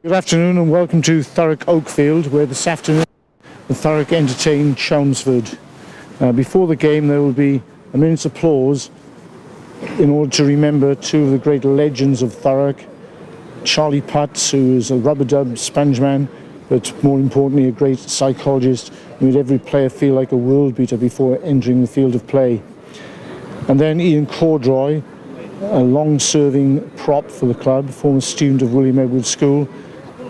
Good afternoon and welcome to Thurrock Oakfield, where this afternoon the Thurrock entertain Chelmsford. Before the game there will be a minute's applause in order to remember two of the great legends of Thurrock. Charlie Putts, who is a rubber-dub sponge man, but more importantly a great psychologist who made every player feel like a world beater before entering the field of play. And then Ian Cordroy, a long-serving prop for the club, former student of William Edwards School,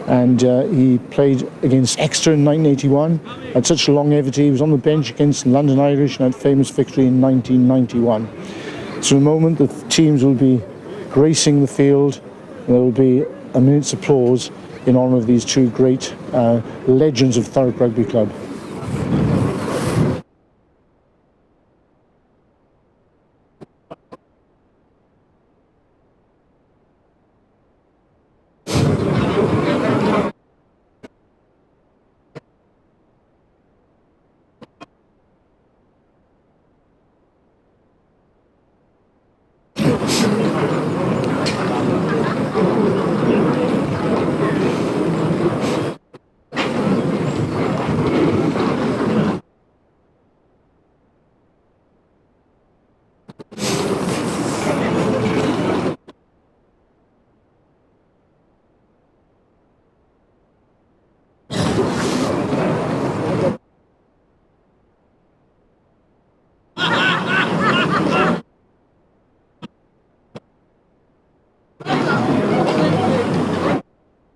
and he played against Exeter in 1981, had such longevity. He was on the bench against London Irish in that famous victory in 1991. So in a moment the teams will be gracing the field, and there will be a minute's applause in honour of these two great legends of Thurrock Rugby Club.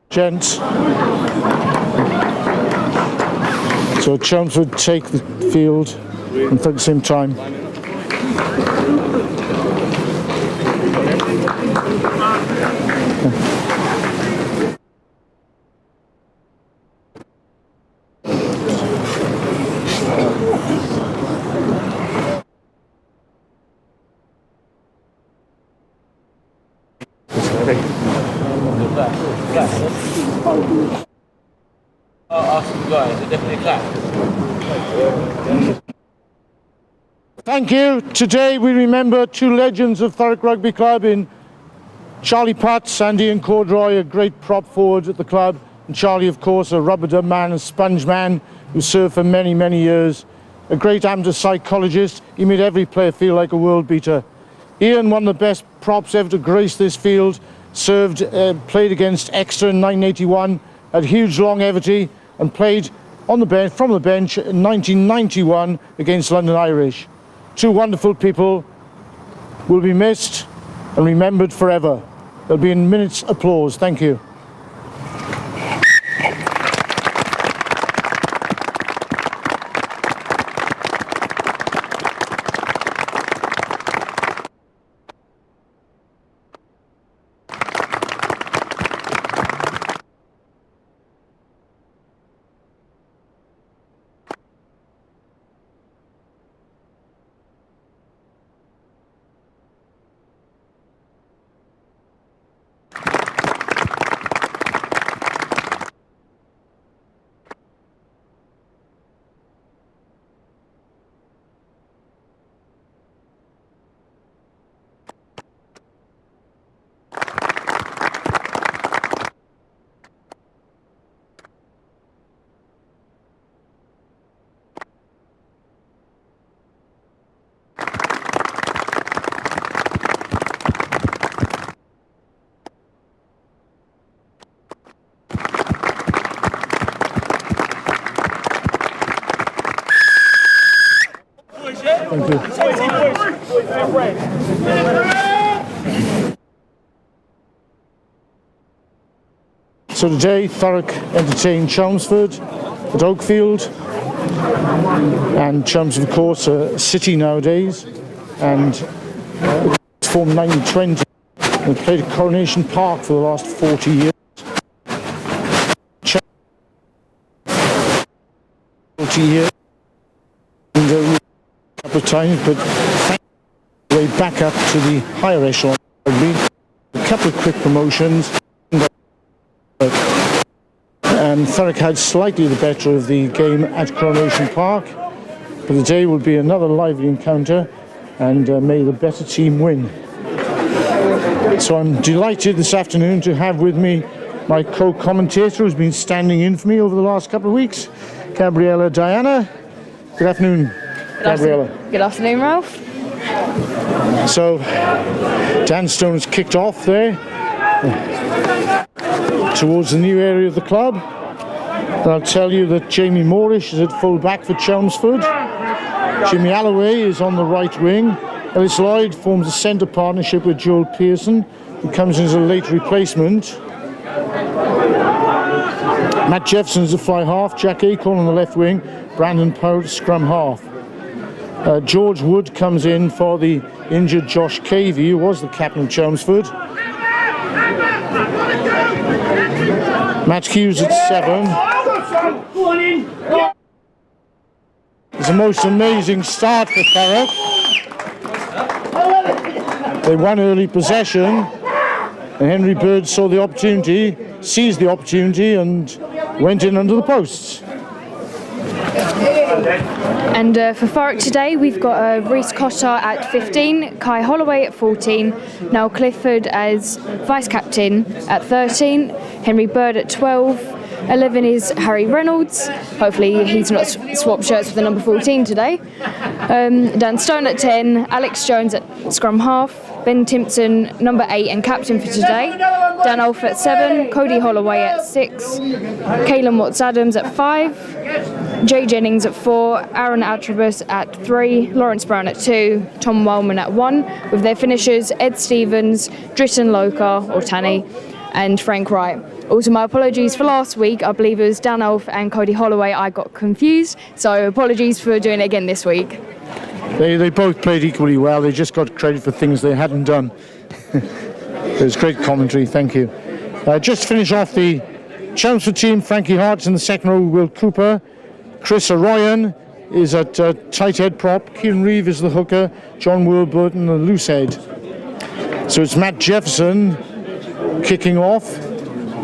Gents, so Chelmsford take the field and at the same time. Thank you. Today we remember two legends of Thurrock Rugby Club in Charlie Putts and Ian Cordroy, a great prop forward at the club, and Charlie, of course, a rubber-dub man, a sponge man who served for many, many years. A great amateur psychologist. He made every player feel like a world beater. Ian, one of the best props ever to grace this field, played against Exeter in 1981, had huge longevity, and played on the bench, from the bench in 1991 against London Irish. Two wonderful people will be missed and remembered forever. There'll be a minute's applause. Thank you. Thank you. So today Thurrock entertained Chelmsford at Oakfield, and Chelmsford, of course, a city nowadays, and it's formed 1920. They played at Coronation Park for the last 40 years. 40 years. And, a couple of times, but way back up to the higher echelon rugby. A couple of quick promotions, and Thurrock had slightly the better of the game at Coronation Park, but the day will be another lively encounter, and may the better team win. So I'm delighted this afternoon to have with me my co-commentator who's been standing in for me over the last couple of weeks, Gabriella Diana. Good afternoon, Gabriella. Good afternoon, Ralph. So, Dan Stone's kicked off there towards the new area of the club. And I'll tell you that Jamie Moorish is at full back for Chelmsford. Jimmy Alloway is on the right wing. Ellis Lloyd forms a centre partnership with Joel Pearson, who comes in as a late replacement. Matt Jeffson's a fly half, Jack Acorn on the left wing, Brandon Powell scrum half. George Wood comes in for the injured Josh Cavey, who was the captain of Chelmsford. Matt Hughes at 7. It's a most amazing start for Thurrock. They won early possession, and Henry Bird saw the opportunity, seized the opportunity, and went in under the posts. And for Thurrock today, we've got Reece Cotter at 15, Kai Holloway at 14, Noel Clifford as vice-captain at 13, Henry Bird at 12, 11 is Harry Reynolds. Hopefully he's not swapped shirts with the number 14 today. Dan Stone at 10, Alex Jones at scrum half, Ben Timpson, number 8 and captain for today, Dan Olf at 7, Cody Holloway at 6, Caelan Watts-Adams at 5, Jay Jennings at 4, Aaron Atribus at 3, Lawrence Brown at 2, Tom Wellman at 1, with their finishers Ed Stevens, Dritton Loka, or Tanny, and Frank Wright. Also, my apologies for last week. I believe it was Dan Olf and Cody Holloway. I got confused, so apologies for doing it again this week. They both played equally well. They just got credit for things they hadn't done. It was great commentary, thank you. Just to finish off the Chelmsford team, Frankie Hart's in the second row, Will Cooper. Chris Arroyan is at tight head prop. Kieran Reeve is the hooker. John Warburton the loose head. So it's Matt Jefferson kicking off.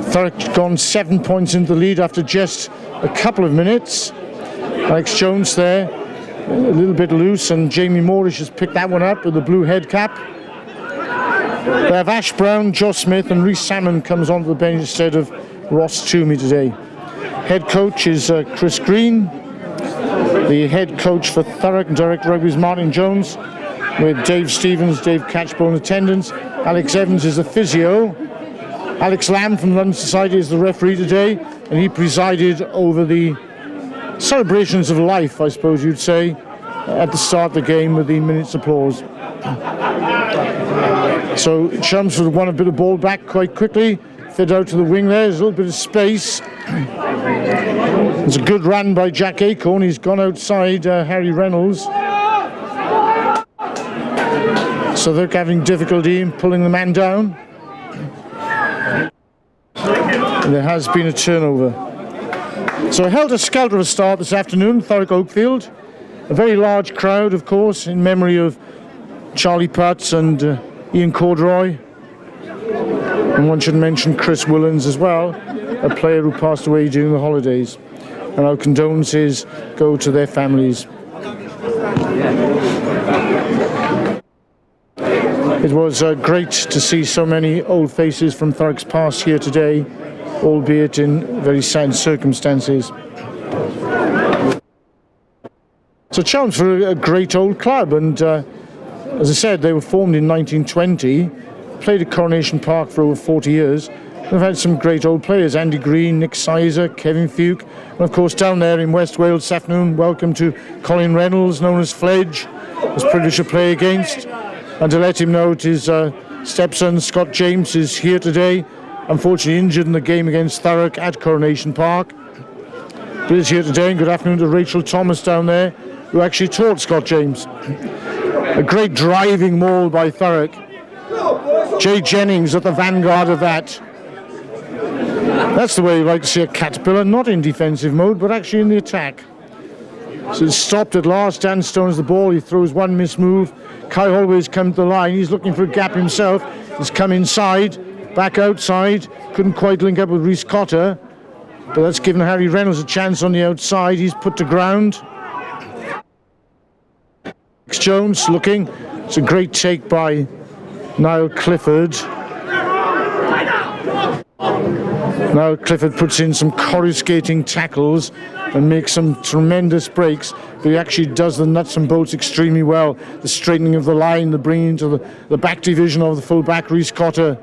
Thurrock gone 7 points into the lead after just a couple of minutes. Alex Jones there, a little bit loose, and Jamie Moorish has picked that one up with the blue head cap. They have Ash Brown, Josh Smith, and Rhys Salmon comes onto the bench instead of Ross Toomey today. Head coach is Chris Green. The head coach for Thurrock and Direct Rugby is Martin Jones, with Dave Stevens, Dave Catchpole in attendance. Alex Evans is the physio. Alex Lamb from the London Society is the referee today, and he presided over the celebrations of life, I suppose you'd say, at the start of the game with the minute's applause. So Chelmsford won a bit of ball back quite quickly, fed out to the wing there, there's a little bit of space. It's a good run by Jack Acorn, he's gone outside Harry Reynolds. So they're having difficulty in pulling the man down. And there has been a turnover. So a helter-skelter of a start this afternoon, Thurrock Oakfield. A very large crowd, of course, in memory of Charlie Putz and Ian Corduroy. And one should mention Chris Willans as well, a player who passed away during the holidays. And our condolences go to their families. It was great to see so many old faces from Thurrock's past here today, albeit in very sad circumstances. So Chelmsford are a great old club, and as I said, they were formed in 1920, played at Coronation Park for over 40 years. They've had some great old players, Andy Green, Nick Sizer, Kevin Fuke, and of course down there in West Wales this afternoon, welcome to Colin Reynolds, known as Fledge, was privileged to play against. And to let him know, his stepson Scott James is here today, unfortunately injured in the game against Thurrock at Coronation Park. But he's here today, and good afternoon to Rachel Thomas down there, who actually taught Scott James. A great driving maul by Thurrock. Jay Jennings at the vanguard of that. That's the way you like to see a caterpillar, not in defensive mode, but actually in the attack. So it's stopped at last. Dan Stone's the ball, he throws one missed move. Kai Holloway's come to the line, he's looking for a gap himself. He's come inside, back outside, couldn't quite link up with Reece Cotter, but that's given Harry Reynolds a chance on the outside. He's put to ground. Alex Jones looking, it's a great take by Niall Clifford. Now Clifford puts in some coruscating tackles and makes some tremendous breaks, but he actually does the nuts and bolts extremely well. The straightening of the line, the bringing to the back division of the full-back Rhys Cotter.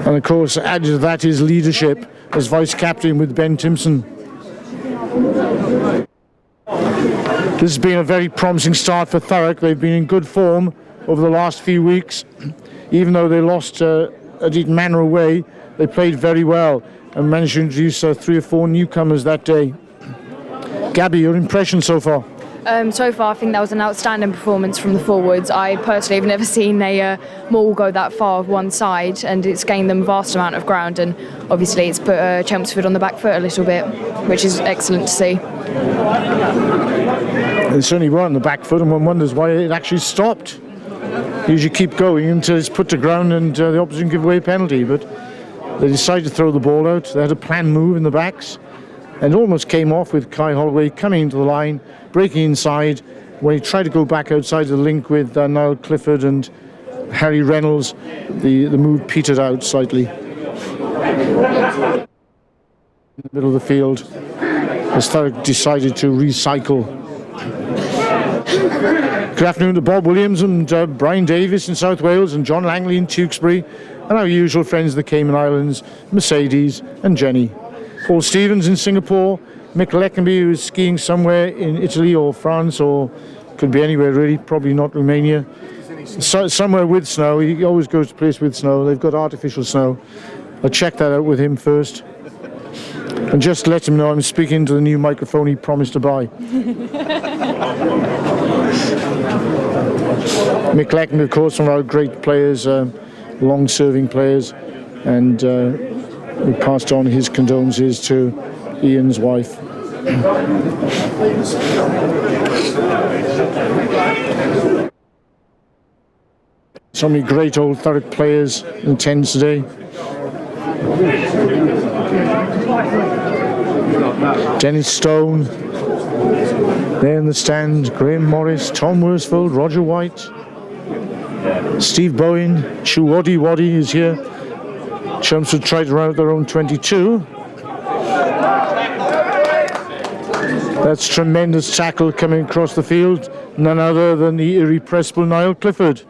And of course, added to that is leadership as vice-captain with Ben Timpson. This has been a very promising start for Thurrock. They've been in good form over the last few weeks. Even though they lost at Eton Manor away, they played very well and managed to introduce 3 or 4 newcomers that day. Gabby, your impression so far? So far, I think that was an outstanding performance from the forwards. I personally have never seen a maul go that far one side, and it's gained them a vast amount of ground, and obviously it's put Chelmsford on the back foot a little bit, which is excellent to see. They certainly were on the back foot, and one wonders why it actually stopped. Usually keep going until it's put to ground and the opposition give away a penalty, but they decided to throw the ball out. They had a planned move in the backs and almost came off with Kai Holloway coming into the line, breaking inside. When he tried to go back outside the link with Niall Clifford and Harry Reynolds, the move petered out slightly. In the middle of the field, as Thurrock decided to recycle. Good afternoon to Bob Williams and Brian Davis in South Wales and John Langley in Tewkesbury, and our usual friends, the Cayman Islands, Mercedes and Jenny. Paul Stevens in Singapore, Mick Leckenby, who is skiing somewhere in Italy or France, or could be anywhere really, probably not Romania. Somewhere with snow. He always goes to place with snow. They've got artificial snow. I'll check that out with him first. And just let him know I'm speaking to the new microphone he promised to buy. Mick Leckenby, of course, one of our great players, long-serving players, and we passed on his condolences to Ian's wife. So many great old Thurrock players in attendance today. Dennis Stone, there in the stand, Graham Morris, Tom Worsfold, Roger White, Steve Bowen, Chuwadi Wadi is here. Chelmsford tried to round their own 22. That's tremendous tackle coming across the field, none other than the irrepressible Niall Clifford.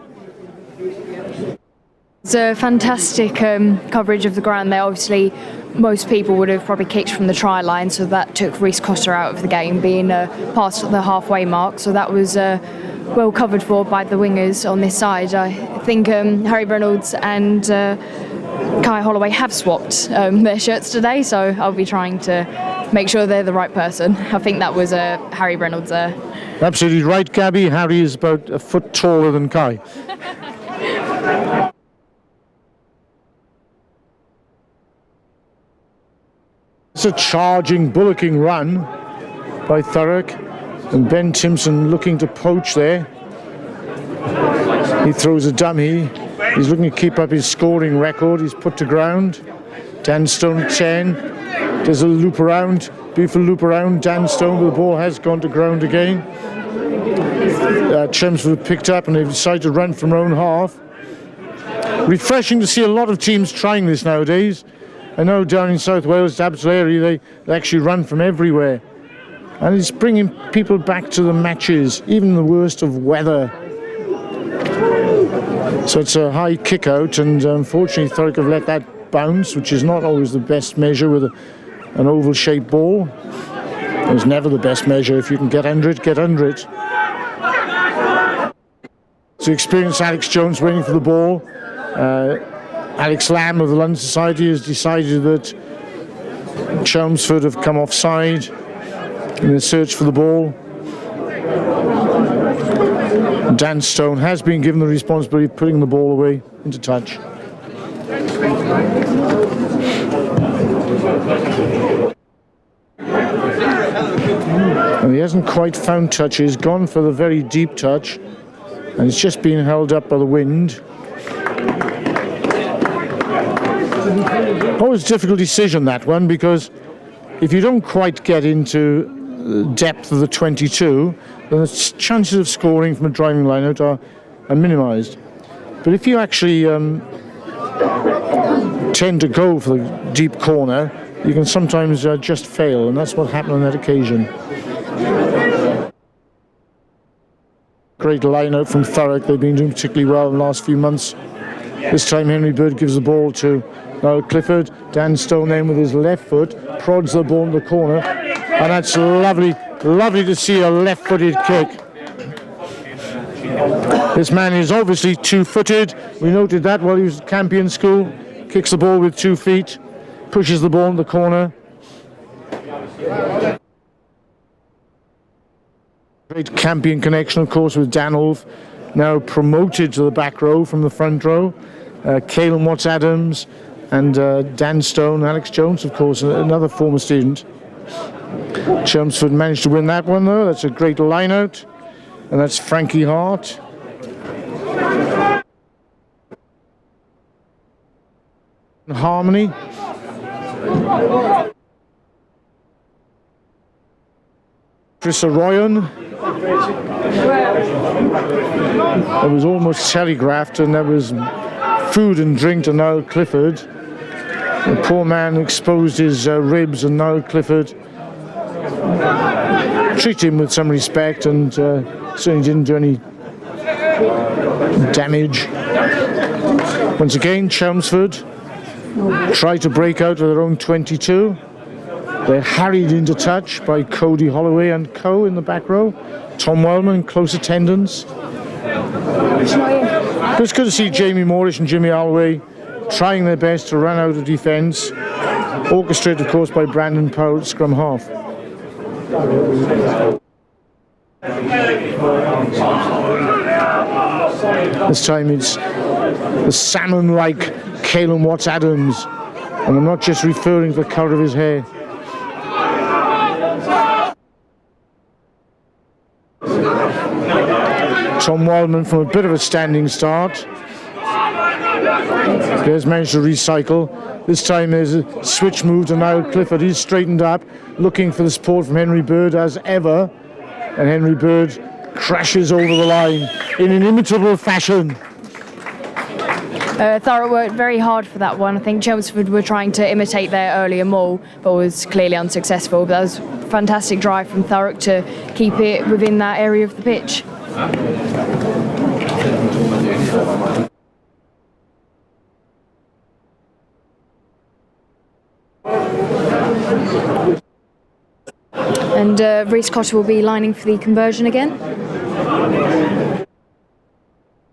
It's a fantastic coverage of the ground there. Obviously, most people would have probably kicked from the try line, so that took Rhys Cotter out of the game, being past the halfway mark. So that was well covered for by the wingers on this side. I think Harry Reynolds and Kai Holloway have swapped their shirts today, so I'll be trying to make sure they're the right person. I think that was Harry Reynolds there. Absolutely right, Gabby. Harry is about a foot taller than Kai. It's a charging, bullocking run by Thurrock, and Ben Timpson looking to poach there. He throws a dummy. He's looking to keep up his scoring record. He's put to ground. Dan Stone at 10. Does a loop around, beautiful loop around. Dan Stone, but the ball has gone to ground again. Chelmsford picked up and they've decided to run from their own half. Refreshing to see a lot of teams trying this nowadays. I know down in South Wales, Dabsley, they actually run from everywhere. And it's bringing people back to the matches, even in the worst of weather. So it's a high kick out, and unfortunately Thurrock have let that bounce, which is not always the best measure with an oval-shaped ball. It's never the best measure. If you can get under it, get under it. So experienced Alex Jones waiting for the ball. Alex Lamb of the London Society has decided that Chelmsford have come offside in their search for the ball. Dan Stone has been given the responsibility of putting the ball away into touch. And he hasn't quite found touch. He's gone for the very deep touch, and it's just been held up by the wind. Always a difficult decision, that one, because if you don't quite get into the depth of the 22, then the chances of scoring from a driving line out are minimised. But if you actually tend to go for the deep corner, you can sometimes just fail, and that's what happened on that occasion. Great line out from Thurrock. They've been doing particularly well in the last few months. This time Henry Bird gives the ball to Niall Clifford. Dan Stone then with his left foot prods the ball in the corner, and that's lovely to see a left-footed kick. This man is obviously two-footed. We noted that while he was at Campion School. Kicks the ball with 2 feet, pushes the ball in the corner. Great Campion connection, of course, with Dan Olf, now promoted to the back row from the front row. Caelan Watts-Adams and Dan Stone, Alex Jones, of course, another former student. Chelmsford managed to win that one, though. That's a great line-out. And that's Frankie Hart. Harmony. Chris Arroyon. It was almost telegraphed, and there was food and drink to Niall Clifford. The poor man exposed his ribs, and Niall Clifford treated him with some respect, and certainly didn't do any damage. Once again, Chelmsford tried to break out of their own 22. They're harried into touch by Cody Holloway and co in the back row. Tom Wellman, close attendance. It's good to see Jamie Moorish and Jimmy Alway trying their best to run out of defence. Orchestrated, of course, by Brandon Powell at scrum half. This time it's the salmon-like Caelan Watts-Adams, and I'm not just referring to the colour of his hair. Tom Waldman from a bit of a standing start. He has managed to recycle. This time there's a switch move to Niall Clifford. He's straightened up, looking for the support from Henry Bird as ever. And Henry Bird crashes over the line in inimitable fashion. Thurrock worked very hard for that one. I think Chelmsford were trying to imitate their earlier maul, but was clearly unsuccessful. But that was a fantastic drive from Thurrock to keep it within that area of the pitch. And Rhys Cotter will be lining for the conversion again.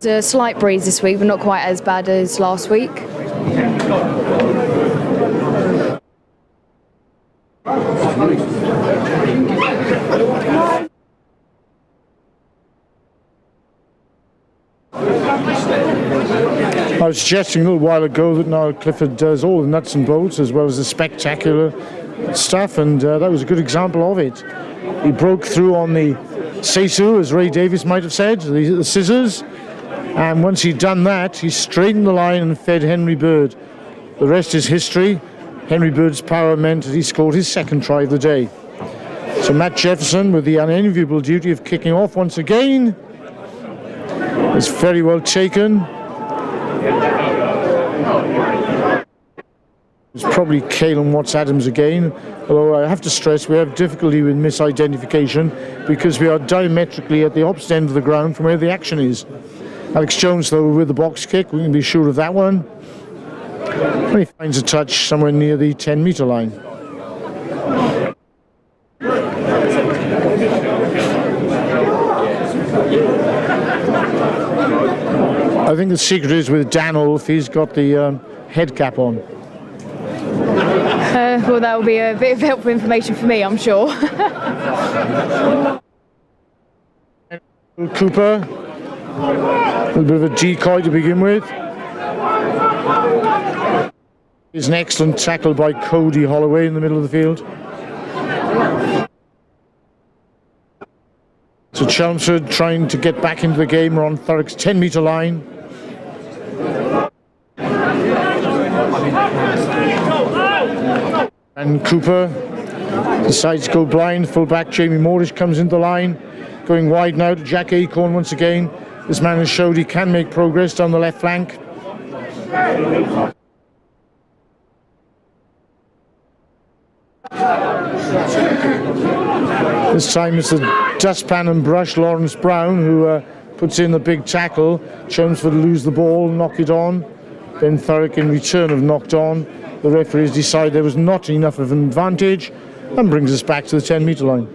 There's a slight breeze this week, but not quite as bad as last week. I was suggesting a little while ago that Niall Clifford does all the nuts and bolts as well as the spectacular stuff, and that was a good example of it. He broke through on the Seisu, as Ray Davis might have said, the scissors, and once he'd done that, he straightened the line and fed Henry Bird. The rest is history. Henry Bird's power meant that he scored his second try of the day. So Matt Jefferson, with the unenviable duty of kicking off once again, is very well taken. It's probably Caelan Watts-Adams again, although I have to stress we have difficulty with misidentification because we are diametrically at the opposite end of the ground from where the action is. Alex Jones, though, with the box kick, we can be sure of that one. And he finds a touch somewhere near the 10-metre line. I think the secret is with Dan Olf, he's got the head cap on. Well, that will be a bit of helpful information for me, I'm sure. Cooper, a little bit of a decoy to begin with. Is an excellent tackle by Cody Holloway in the middle of the field. So Chelmsford trying to get back into the game. We're on Thurrock's 10-metre line. And Cooper decides to go blind. Fullback Jamie Moorish comes into the line. Going wide now to Jack Acorn once again. This man has showed he can make progress down the left flank. This time it's the dustpan and brush Lawrence Brown who puts in the big tackle. Chelmsford lose the ball, knock it on. Then Thurrock in return have knocked on. The referees decide there was not enough of an advantage and brings us back to the 10-metre line.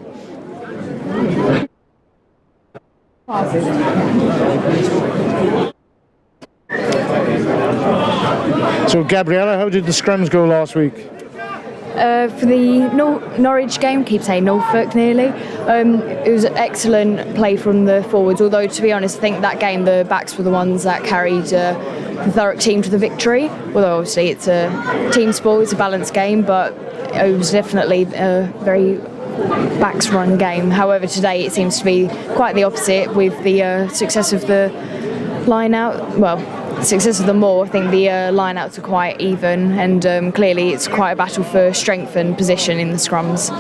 So Gabriella, how did the scrums go last week? For the Norwich game, keep saying Norfolk nearly, it was excellent play from the forwards, although to be honest I think that game the backs were the ones that carried the Thurrock team to the victory, although obviously it's a team sport, it's a balanced game, but it was definitely a very backs run game. However, today it seems to be quite the opposite with the success of the line out, success of the more. I think the line-outs are quite even, and clearly it's quite a battle for strength and position in the scrums.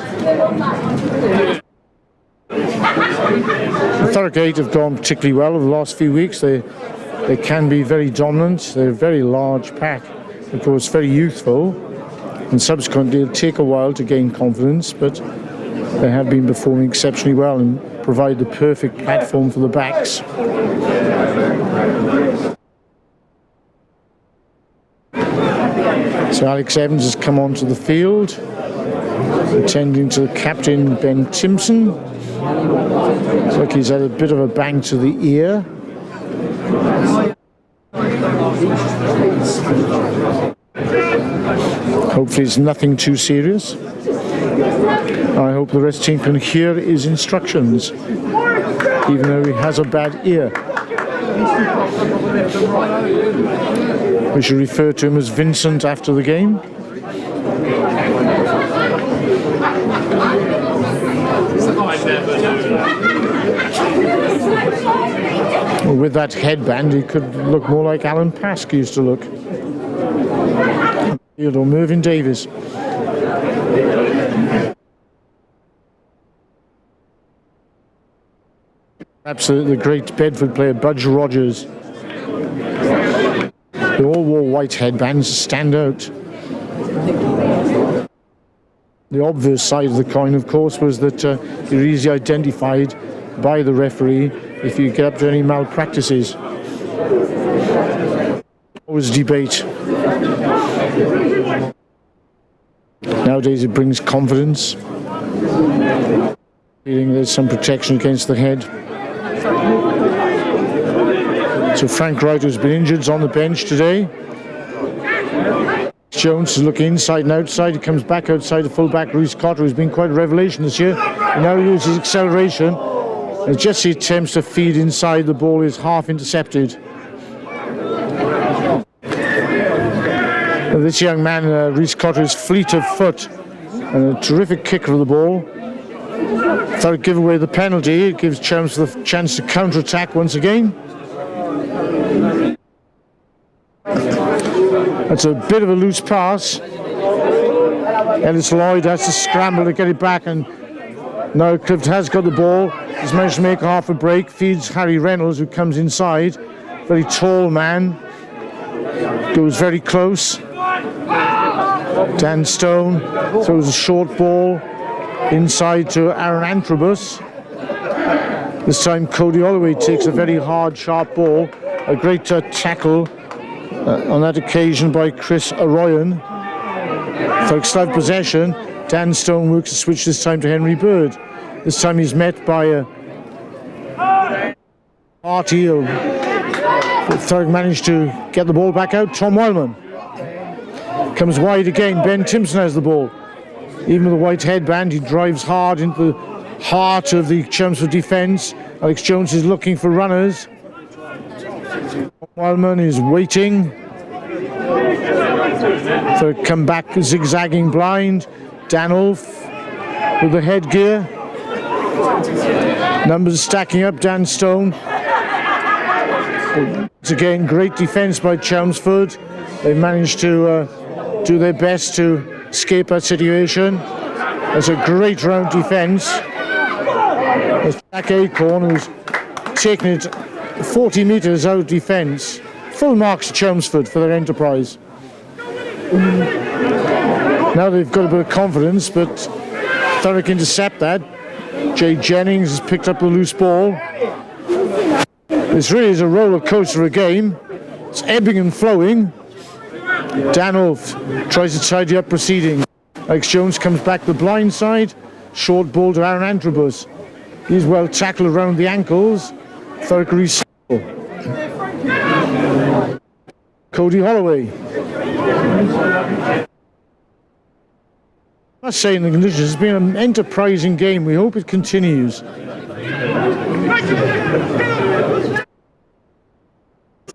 The Thurrock 8 have gone particularly well over the last few weeks. They can be very dominant. They're a very large pack, of course, very youthful, and subsequently it'll take a while to gain confidence, but they have been performing exceptionally well and provide the perfect platform for the backs. So Alex Evans has come onto the field, attending to captain Ben Timpson. Looks like he's had a bit of a bang to the ear. Hopefully it's nothing too serious. I hope the rest team can hear his instructions, even though he has a bad ear. We should refer to him as Vincent after the game. Well, with that headband, he could look more like Alan Pask used to look. Or Mervyn Davies. Absolutely the great Bedford player, Budge Rogers. They all wore white headbands to stand out. The obvious side of the coin, of course, was that you're easily identified by the referee if you get up to any malpractices. Always debate. Nowadays it brings confidence. Feeling there's some protection against the head. So Frank Wright, who's been injured, is on the bench today. Jones is looking inside and outside. He comes back outside the full-back, Rhys Cotter, who's been quite a revelation this year. He now uses acceleration. As Jesse attempts to feed inside, the ball is half intercepted. This young man, Rhys Cotter, is fleet of foot and a terrific kicker of the ball. Thurrock give away the penalty. It gives Chelmsford the chance to counter-attack once again. That's a bit of a loose pass. Ellis Lloyd has to scramble to get it back, and now Clift has got the ball. He's managed to make half a break, feeds Harry Reynolds, who comes inside. Very tall man. Goes very close. Dan Stone throws a short ball inside to Aaron Antrobus. This time Cody Holloway takes a very hard, sharp ball. A great tackle on that occasion by Chris Arroyan. Thurrock still have possession. Dan Stone works a switch this time to Henry Bird. This time he's met by a party of Thurrock managed to get the ball back out. Tom Wildman comes wide again. Ben Timpson has the ball. Even with a white headband, he drives hard into the heart of the Chelmsford defence. Alex Jones is looking for runners. Wildman is waiting. So come back zigzagging blind. Dan Ulf with the headgear. Numbers stacking up. Dan Stone. Once again, great defence by Chelmsford. They managed to do their best to escape that situation. That's a great round defence. There's Jack Acorn, who's taken it 40 metres out of defence. Full marks to Chelmsford for their enterprise. Now they've got a bit of confidence, but Thurrock intercept that. Jay Jennings has picked up the loose ball. This really is a roller coaster of a game. It's ebbing and flowing. Danolf tries to tidy up proceedings. Alex Jones comes back to the blind side. Short ball to Aaron Antrobus. He's well tackled around the ankles. Thurrock recycle. Cody Holloway. I must say, in the conditions, it's been an enterprising game. We hope it continues.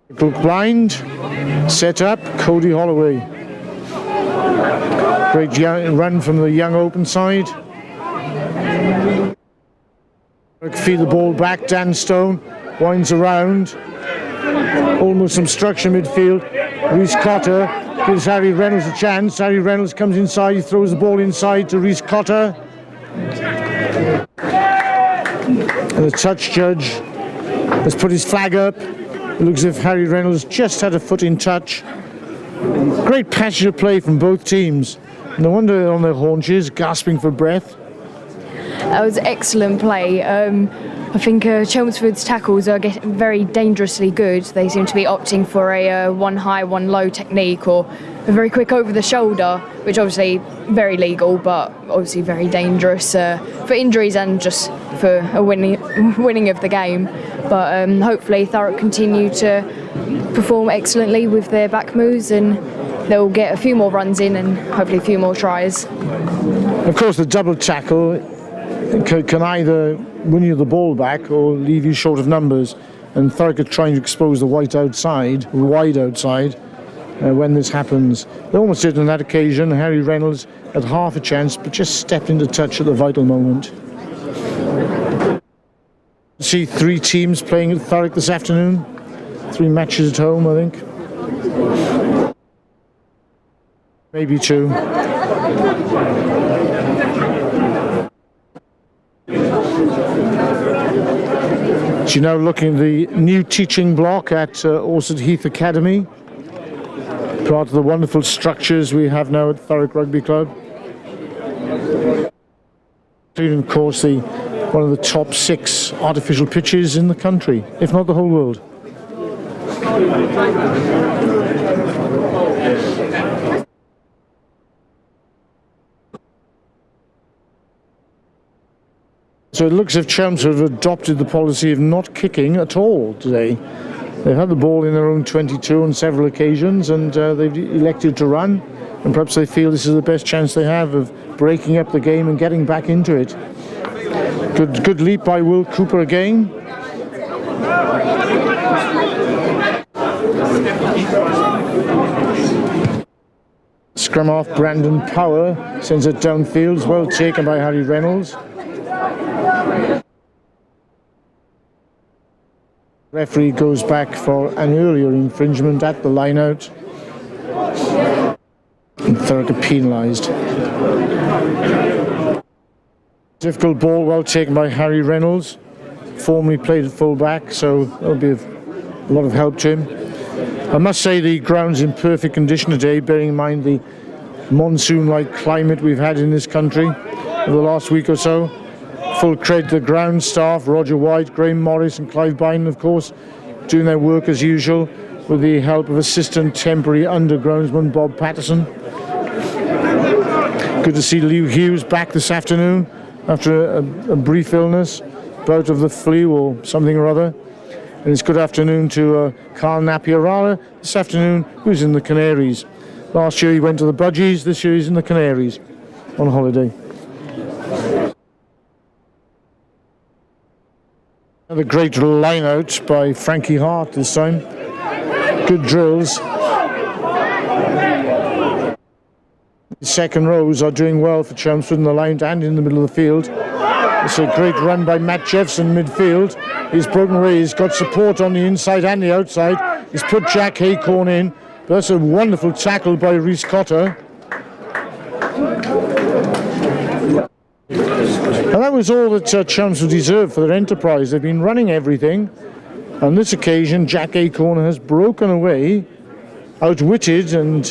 Look blind, set up, Cody Holloway. Great run from the young open side. Feed the ball back, Dan Stone winds around. Almost some structure midfield. Rhys Cotter gives Harry Reynolds a chance. Harry Reynolds comes inside, he throws the ball inside to Rhys Cotter. And the touch judge has put his flag up. It looks as if Harry Reynolds just had a foot in touch. Great passage of play from both teams. No wonder they're on their haunches, gasping for breath. That was excellent play. I think Chelmsford's tackles are getting very dangerously good. They seem to be opting for a one high, one low technique, or a very quick over the shoulder, which obviously very legal, but obviously very dangerous for injuries and just for a winning of the game. But hopefully Thurrock continue to perform excellently with their back moves, and they'll get a few more runs in and hopefully a few more tries. Of course, the double tackle can either win you the ball back or leave you short of numbers, and Thurrock are trying to expose the wide outside when this happens. They almost did on that occasion. Harry Reynolds had half a chance but just stepped into touch at the vital moment. See 3 teams playing at Thurrock this afternoon. 3 matches at home, I think. Maybe 2. So you're now looking at the new teaching block at Orsett Heath Academy. Part of the wonderful structures we have now at Thurrock Rugby Club. Including, of course, one of the top 6 artificial pitches in the country, if not the whole world. So it looks as if Chelmsford have adopted the policy of not kicking at all today. They've had the ball in their own 22 on several occasions, and they've elected to run, and perhaps they feel this is the best chance they have of breaking up the game and getting back into it. Good leap by Will Cooper again. Scrum half Brandon Power sends it downfield, well taken by Harry Reynolds. Referee goes back for an earlier infringement at the line-out. And Thurrock are penalised. Difficult ball, well taken by Harry Reynolds. Formerly played at full-back, so that'll be a lot of help to him. I must say the ground's in perfect condition today, bearing in mind the monsoon-like climate we've had in this country over the last week or so. Full credit to the ground staff, Roger White, Graham Morris and Clive Bynum, of course, doing their work as usual with the help of assistant temporary undergroundsman Bob Patterson. Good to see Lew Hughes back this afternoon after a brief illness, bout of the flu or something or other. And it's good afternoon to Carl Napier this afternoon, who's in the Canaries. Last year he went to the Budgies, this year he's in the Canaries on holiday. Another great line out by Frankie Hart this time. Good drills. The second rows are doing well for Chelmsford in the line and in the middle of the field. It's a great run by Matt Jeffson midfield. He's broken away, he's got support on the inside and the outside. He's put Jack Haycorn in. But that's a wonderful tackle by Rhys Cotter. And that was all that Chelmsford deserved for their enterprise. They've been running everything. On this occasion, Jack Haycorn has broken away, outwitted and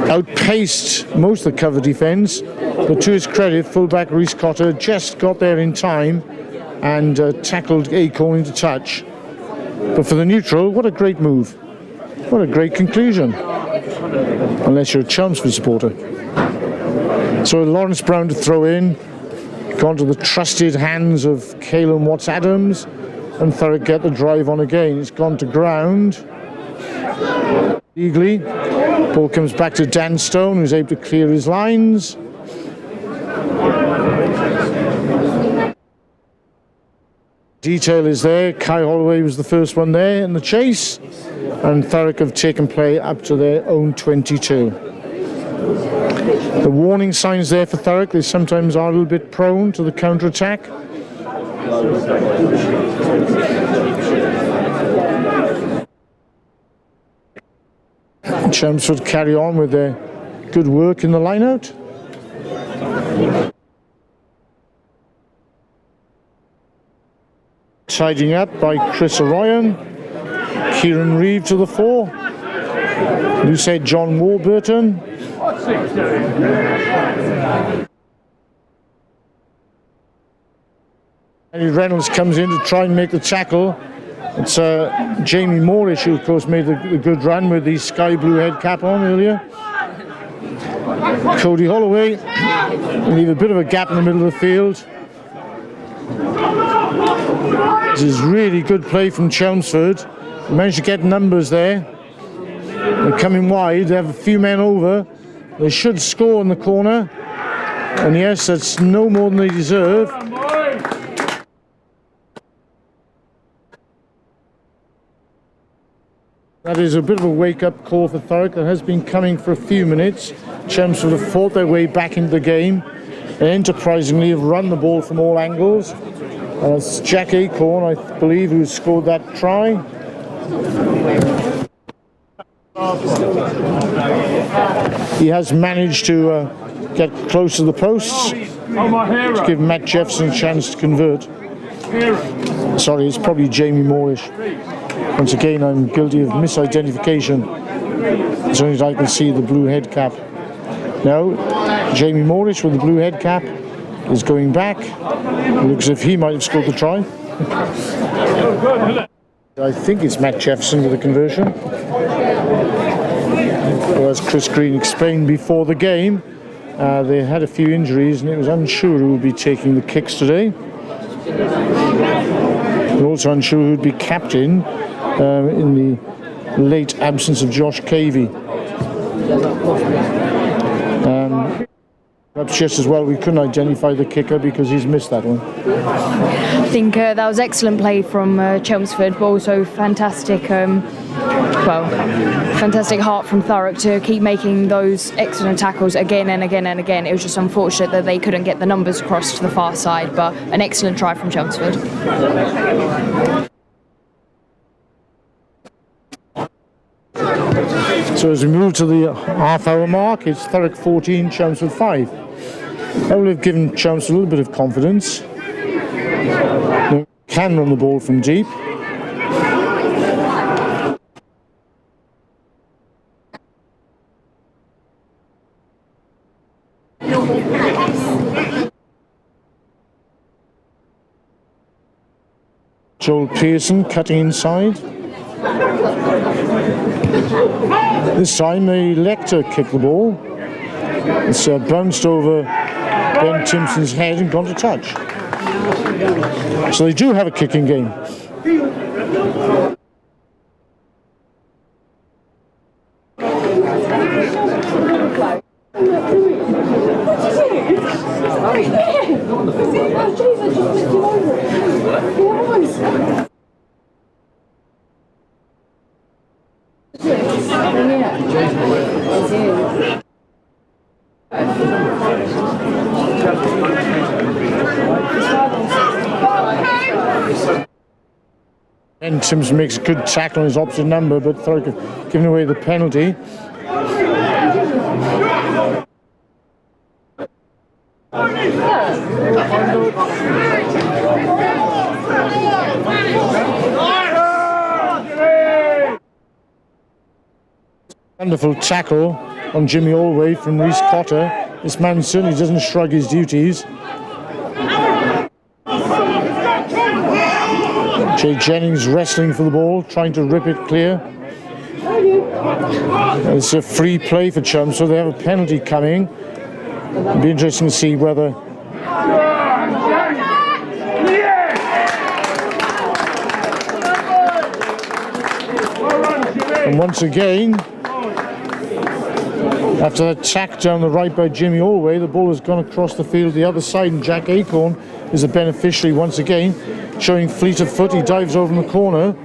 outpaced most of the cover defence, but to his credit, fullback Rhys Cotter just got there in time and tackled Acorn into touch. But for the neutral, what a great move. What a great conclusion. Unless you're a Chelmsford supporter. So Lawrence Brown to throw in. Gone to the trusted hands of Caelan Watts-Adams. And Thurrock get the drive on again. It's gone to ground. Legally. Ball comes back to Dan Stone, who's able to clear his lines. Detail is there. Kai Holloway was the first one there in the chase, and Thurrock have taken play up to their own 22. The warning signs there for Thurrock. They sometimes are a little bit prone to the counter-attack. Chelmsford carry on with their good work in the line-out. Tidying up by Chris Arroyan. Kieran Reeve to the fore. You said John Warburton. Henry Reynolds comes in to try and make the tackle. It's Jamie Moorish, who of course made the good run with the sky blue head cap on earlier. Cody Holloway leave a bit of a gap in the middle of the field. This is really good play from Chelmsford. They managed to get numbers there. They're coming wide. They have a few men over. They should score in the corner. And yes, that's no more than they deserve. That is a bit of a wake-up call for Thurrock that has been coming for a few minutes. Chelmsford have fought their way back into the game and enterprisingly have run the ball from all angles. It's Jack Acorn, I believe, who scored that try. He has managed to get close to the posts to give Matt Jefferson a chance to convert. Sorry, it's probably Jamie Moorish. Once again, I'm guilty of misidentification. As only as I can see the blue head cap. Now, Jamie Moorish with the blue head cap is going back. It looks as if he might have scored the try. I think it's Matt Jefferson with the conversion. Well, as Chris Green explained before the game, they had a few injuries and it was unsure who would be taking the kicks today. And also unsure who would be captain in the late absence of Josh Cavey. Perhaps just as well we couldn't identify the kicker because he's missed that one. I think that was excellent play from Chelmsford, but also fantastic, fantastic heart from Thurrock to keep making those excellent tackles again and again and again. It was just unfortunate that they couldn't get the numbers across to the far side, but an excellent try from Chelmsford. So as we move to the half-hour mark, it's Thurrock 14, Chelmsford 5. That will have given Chelmsford a little bit of confidence. They can run the ball from deep. Joel Pearson cutting inside. This time they elect to kick the ball. It's bounced over Ben Timpson's head and gone to touch. So they do have a kicking game. Ben Timpson makes a good tackle on his opposite number, but Thurrock have given away the penalty. Wonderful tackle on Jimmy Allway from Rhys Cotter. This man certainly doesn't shrug his duties. Jay Jennings wrestling for the ball, trying to rip it clear. It's a free play for Chelmsford, so they have a penalty coming. It'll be interesting to see whether... And once again, after that tack down the right by Jimmy Allway, the ball has gone across the field the other side, and Jack Acorn is a beneficiary once again, showing fleet of foot. He dives over in the corner,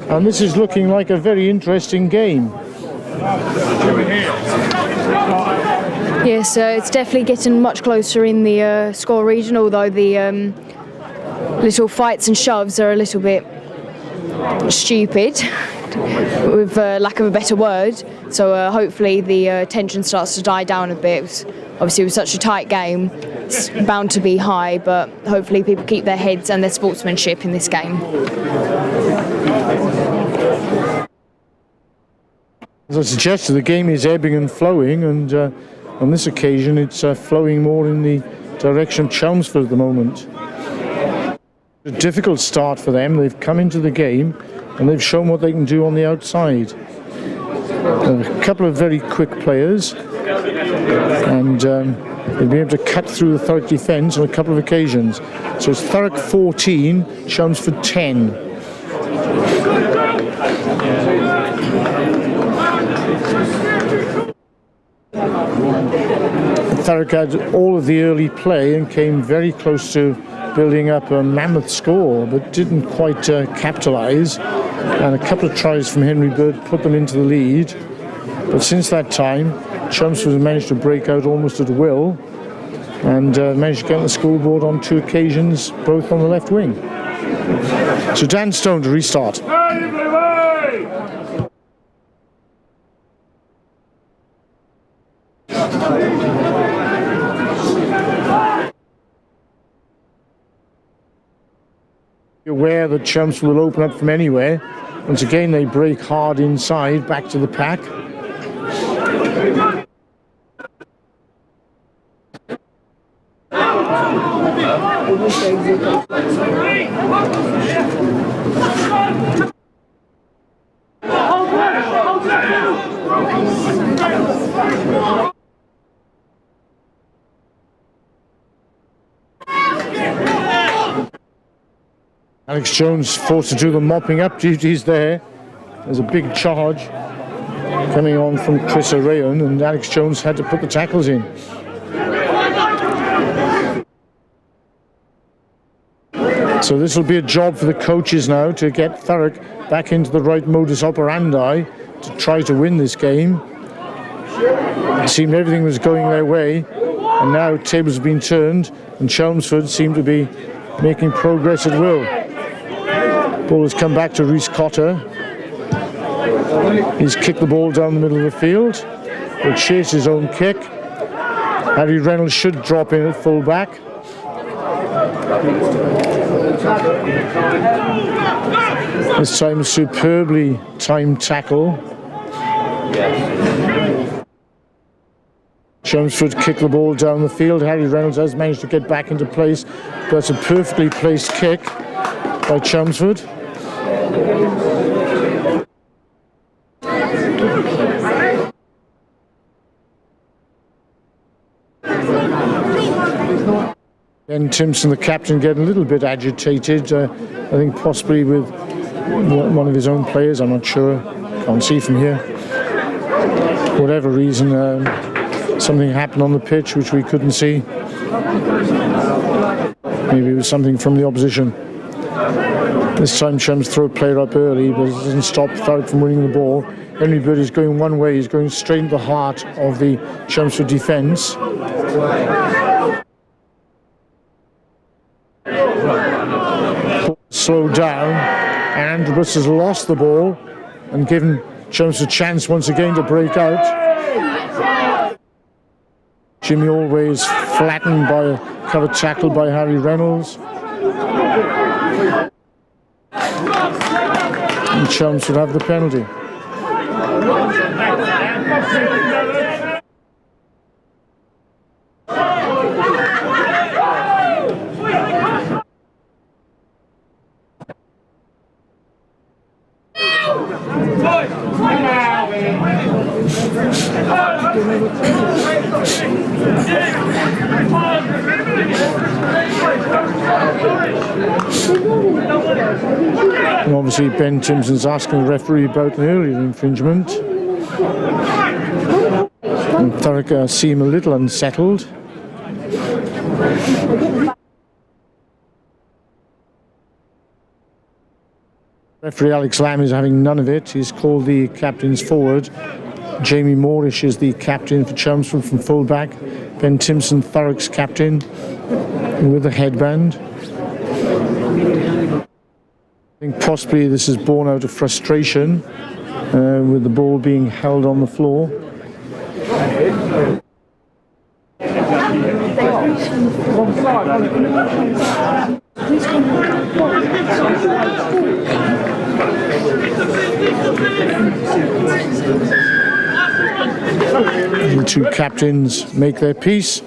and this is looking like a very interesting game. Yes, it's definitely getting much closer in the score region, although the little fights and shoves are a little bit stupid, with lack of a better word. So hopefully the tension starts to die down a bit. Obviously, with such a tight game, it's bound to be high, but hopefully people keep their heads and their sportsmanship in this game. As I suggested, the game is ebbing and flowing, and on this occasion it's flowing more in the direction of Chelmsford at the moment. A difficult start for them. They've come into the game and they've shown what they can do on the outside. A couple of very quick players, and they'll be able to cut through the Thurrock defence on a couple of occasions. So it's Thurrock 14, Chelmsford 10. Thurrock had all of the early play and came very close to building up a mammoth score, but didn't quite capitalise. And a couple of tries from Henry Bird put them into the lead. But since that time, Chelmsford has managed to break out almost at will, and managed to get on the scoreboard on 2 occasions, both on the left wing. So Dan Stone to restart. Aware that Chelmsford will open up from anywhere. Once again, they break hard inside, back to the pack. Alex Jones forced to do the mopping up duties there. There's a big charge coming on from Chris Arayon, and Alex Jones had to put the tackles in. So this will be a job for the coaches now to get Thurrock back into the right modus operandi to try to win this game. It seemed everything was going their way, and now tables have been turned, and Chelmsford seem to be making progress at will. Ball has come back to Rhys Cotter. He's kicked the ball down the middle of the field. He'll chase his own kick. Harry Reynolds should drop in at full back. This time a superbly timed tackle. Chelmsford kick the ball down the field. Harry Reynolds has managed to get back into place, but it's a perfectly placed kick by Chelmsford. Ben Timpson, the captain, getting a little bit agitated, I think possibly with one of his own players, I'm not sure, can't see from here. For whatever reason, something happened on the pitch which we couldn't see. Maybe it was something from the opposition. This time Chums throw a player up early, but it doesn't stop Thurrock from winning the ball. Henry Bird is going one way, he's going straight into the heart of the Chelmsford defence. Slowed down, and Andrews has lost the ball and given Chelmsford a chance once again to break out. Jimmy Allway is flattened by a cover tackle by Harry Reynolds. And Chelmsford have the penalty. And obviously Ben Timpson's asking the referee about an earlier infringement. And Thurrock seem a little unsettled. Referee Alex Lamb is having none of it. He's called the captains forward. Jamie Moorish is the captain for Chelmsford from fullback. Ben Timpson, Thurrock's captain, with a headband. I think possibly this is born out of frustration with the ball being held on the floor. The two captains make their peace.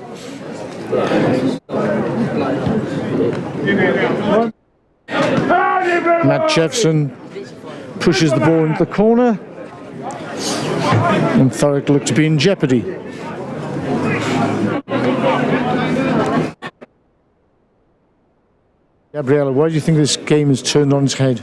Matt Jeffson pushes the ball into the corner, and Thurrock looked to be in jeopardy. Gabriella, why do you think this game has turned on its head?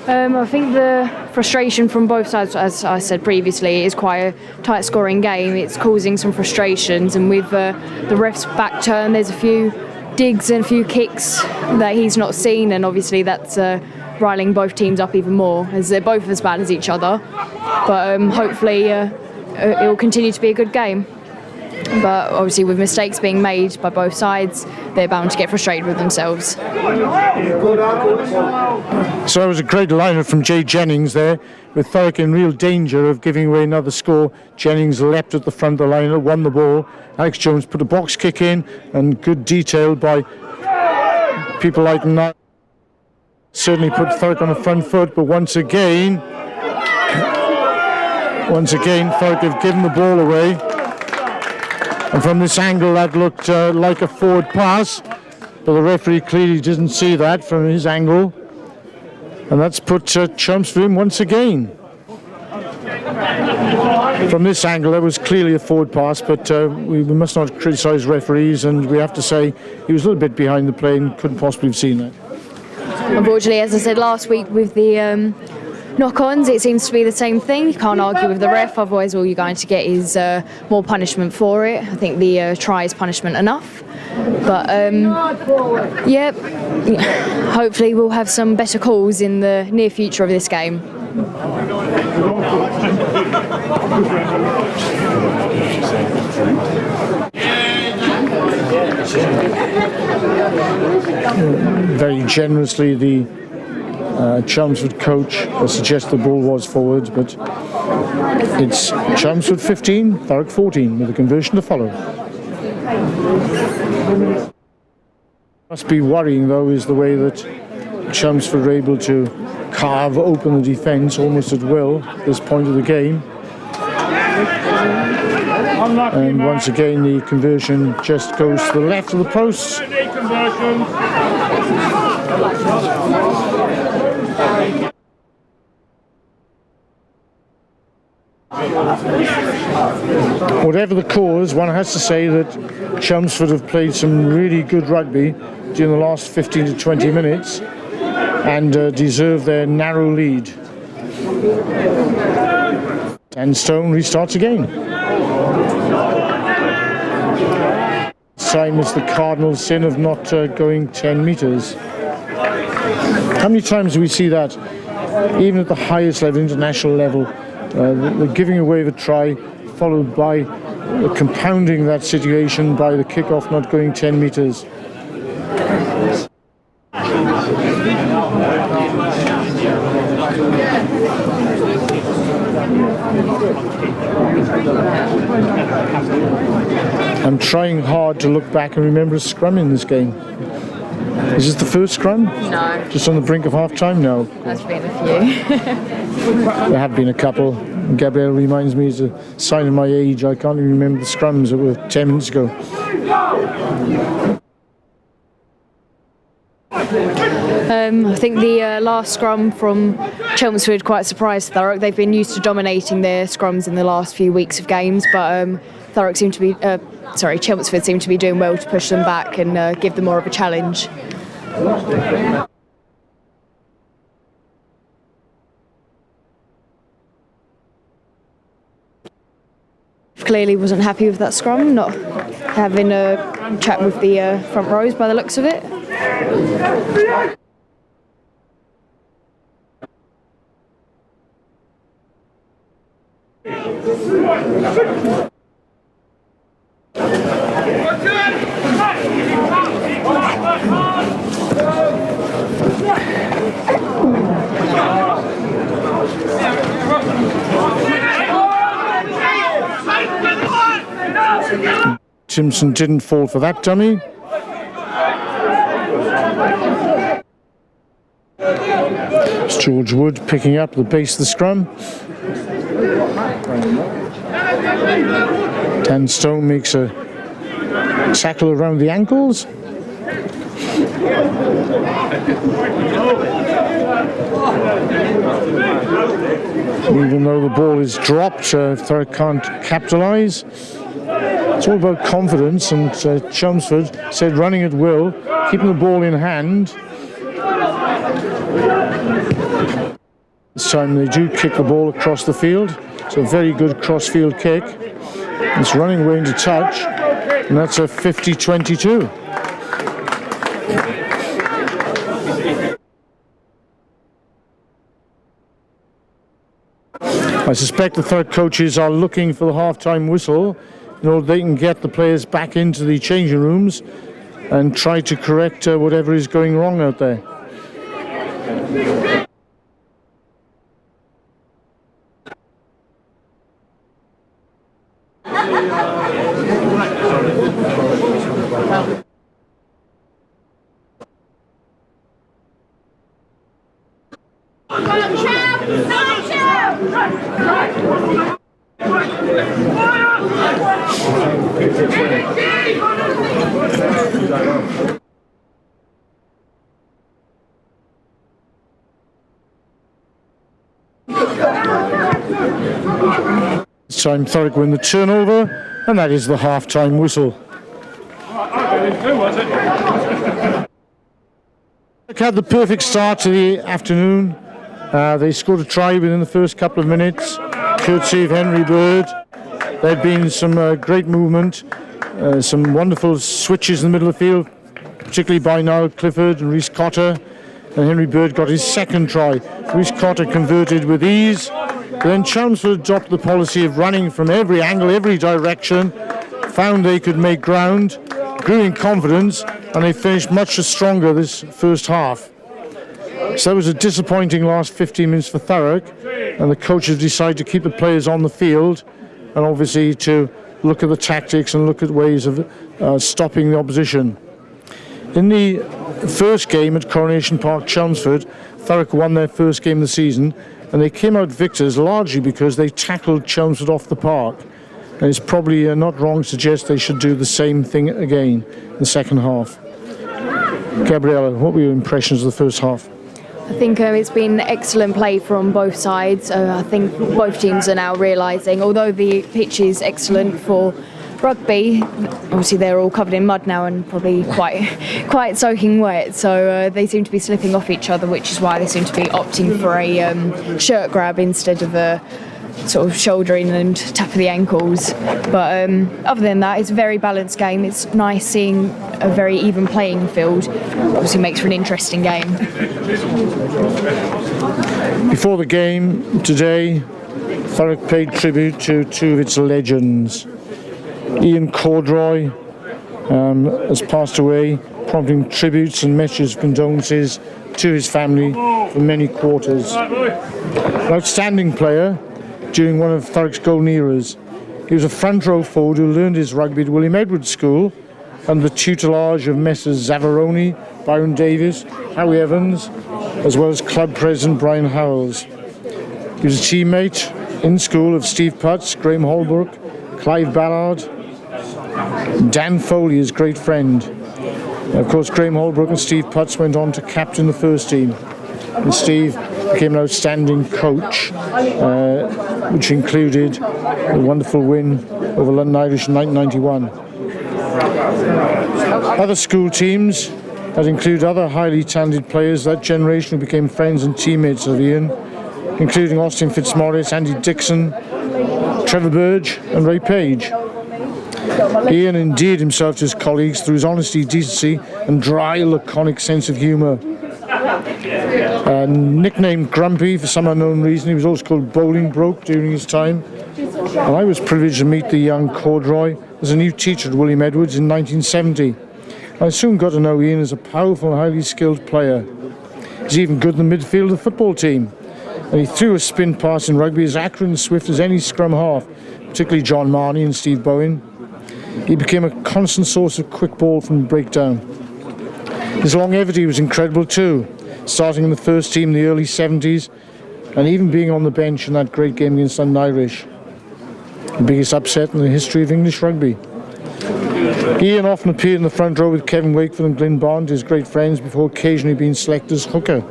I think the frustration from both sides, as I said previously, is quite a tight scoring game. It's causing some frustrations, and with the ref's back turn, there's a few digs and a few kicks that he's not seen, and obviously that's riling both teams up even more, as they're both as bad as each other. But hopefully it will continue to be a good game. But obviously with mistakes being made by both sides, they're bound to get frustrated with themselves. So it was a great lineup from Jay Jennings there, with Thurrock in real danger of giving away another score. Jennings leapt at the front of the lineup, won the ball. Alex Jones put a box kick in, and good detail by people like Knight. Certainly put Thurrock on the front foot, but once again Thurrock have given the ball away. And from this angle that looked like a forward pass, but the referee clearly didn't see that from his angle. And that's put Chelmsford in once again. From this angle that was clearly a forward pass, but we must not criticise referees, and we have to say he was a little bit behind the play and couldn't possibly have seen that. Unfortunately, as I said last week with the knock-ons, it seems to be the same thing. You can't argue with the ref, otherwise all you're going to get is more punishment for it. I think the try is punishment enough. But yeah, hopefully we'll have some better calls in the near future of this game. Very generously, the Chelmsford coach suggests the ball was forwards, but it's Chelmsford 15, Thurrock 14, with a conversion to follow. Must be worrying, though, is the way that Chelmsford are able to carve open the defence almost at will at this point of the game. And once again, the conversion just goes to the left of the post. Whatever the cause, one has to say that Chelmsford have played some really good rugby during the last 15 to 20 minutes and deserve their narrow lead. And Stone restarts again. This time it's the cardinal sin of not going 10 metres. How many times do we see that, even at the highest level, international level, the giving away of a try, followed by the compounding that situation by the kickoff not going 10 metres? I'm trying hard to look back and remember a scrum in this game. Is this the first scrum? No. Just on the brink of half-time? No. There's been a few. There have been a couple. Gabrielle reminds me, it's a sign of my age, I can't even remember the scrums that were 10 minutes ago. I think the last scrum from Chelmsford quite surprised Thurrock. They've been used to dominating their scrums in the last few weeks of games, but Thurrock seemed to be, Chelmsford seemed to be doing well to push them back and give them more of a challenge. Clearly wasn't happy with that scrum, not having a chat with the front rows by the looks of it. Simpson didn't fall for that dummy. It's George Wood picking up the base of the scrum. Dan Stone makes a tackle around the ankles. Even though the ball is dropped, Thurrock can't capitalise. It's all about confidence, and Chelmsford said running at will, keeping the ball in hand. This time they do kick the ball across the field. It's a very good cross-field kick. It's running away into touch, and that's a 50-22. I suspect the Thurrock coaches are looking for the half-time whistle in order they can get the players back into the changing rooms and try to correct whatever is going wrong out there. This time Thurrock win the turnover, and that is the half-time whistle. Thurrock had the perfect start to the afternoon. They scored a try within the first couple of minutes, courtesy of Henry Bird. There had been some great movement, some wonderful switches in the middle of the field, particularly by Niall Clifford and Rhys Cotter, and Henry Bird got his second try. Rhys Cotter converted with ease, but then Chelmsford adopted the policy of running from every angle, every direction, found they could make ground, grew in confidence, and they finished much stronger this first half. So that was a disappointing last 15 minutes for Thurrock, and the coaches decided to keep the players on the field and obviously to look at the tactics and look at ways of stopping the opposition. In the first game at Coronation Park, Chelmsford, Thurrock won their first game of the season, and they came out victors largely because they tackled Chelmsford off the park. And it's probably not wrong to suggest they should do the same thing again in the second half. Gabriella, what were your impressions of the first half? I think it's been excellent play from both sides. I think both teams are now realising, although the pitch is excellent for rugby, obviously they're all covered in mud now and probably quite soaking wet, so they seem to be slipping off each other, which is why they seem to be opting for a shirt grab instead of a sort of shouldering and tap of the ankles. But other than that, it's a very balanced game. It's nice seeing a very even playing field. Obviously makes for an interesting game. Before the game today, Thurrock paid tribute to two of its legends. Ian Corduroy has passed away, prompting tributes and messages of condolences to his family for many quarters. An outstanding player during one of Thurrock's golden eras. He was a front row forward who learned his rugby at William Edwards School under the tutelage of Messrs Zavaroni, Byron Davis, Howie Evans, as well as club president Brian Howells. He was a teammate in school of Steve Putz, Graham Holbrook, Clive Ballard, Dan Foley, his great friend. Of course, Graham Holbrook and Steve Putz went on to captain the first team. And Steve became an outstanding coach, which included a wonderful win over London Irish in 1991. Other school teams that include other highly talented players that generation who became friends and teammates of Ian, including Austin Fitzmaurice, Andy Dixon, Trevor Burge and Ray Page. Ian endeared himself to his colleagues through his honesty, decency and dry, laconic sense of humour. Nicknamed Grumpy for some unknown reason, he was also called Bowling Broke during his time. And I was privileged to meet the young Corduroy as a new teacher at William Edwards in 1970. I soon got to know Ian as a powerful, highly skilled player. He's even good in the midfield of the football team. And he threw a spin pass in rugby as accurate and swift as any scrum half, particularly John Marnie and Steve Bowen. He became a constant source of quick ball from breakdown. His longevity was incredible too, starting in the first team in the early 70s and even being on the bench in that great game against London Irish. The biggest upset in the history of English rugby. Ian often appeared in the front row with Kevin Wakefield and Glyn Bond, his great friends, before occasionally being selected as hooker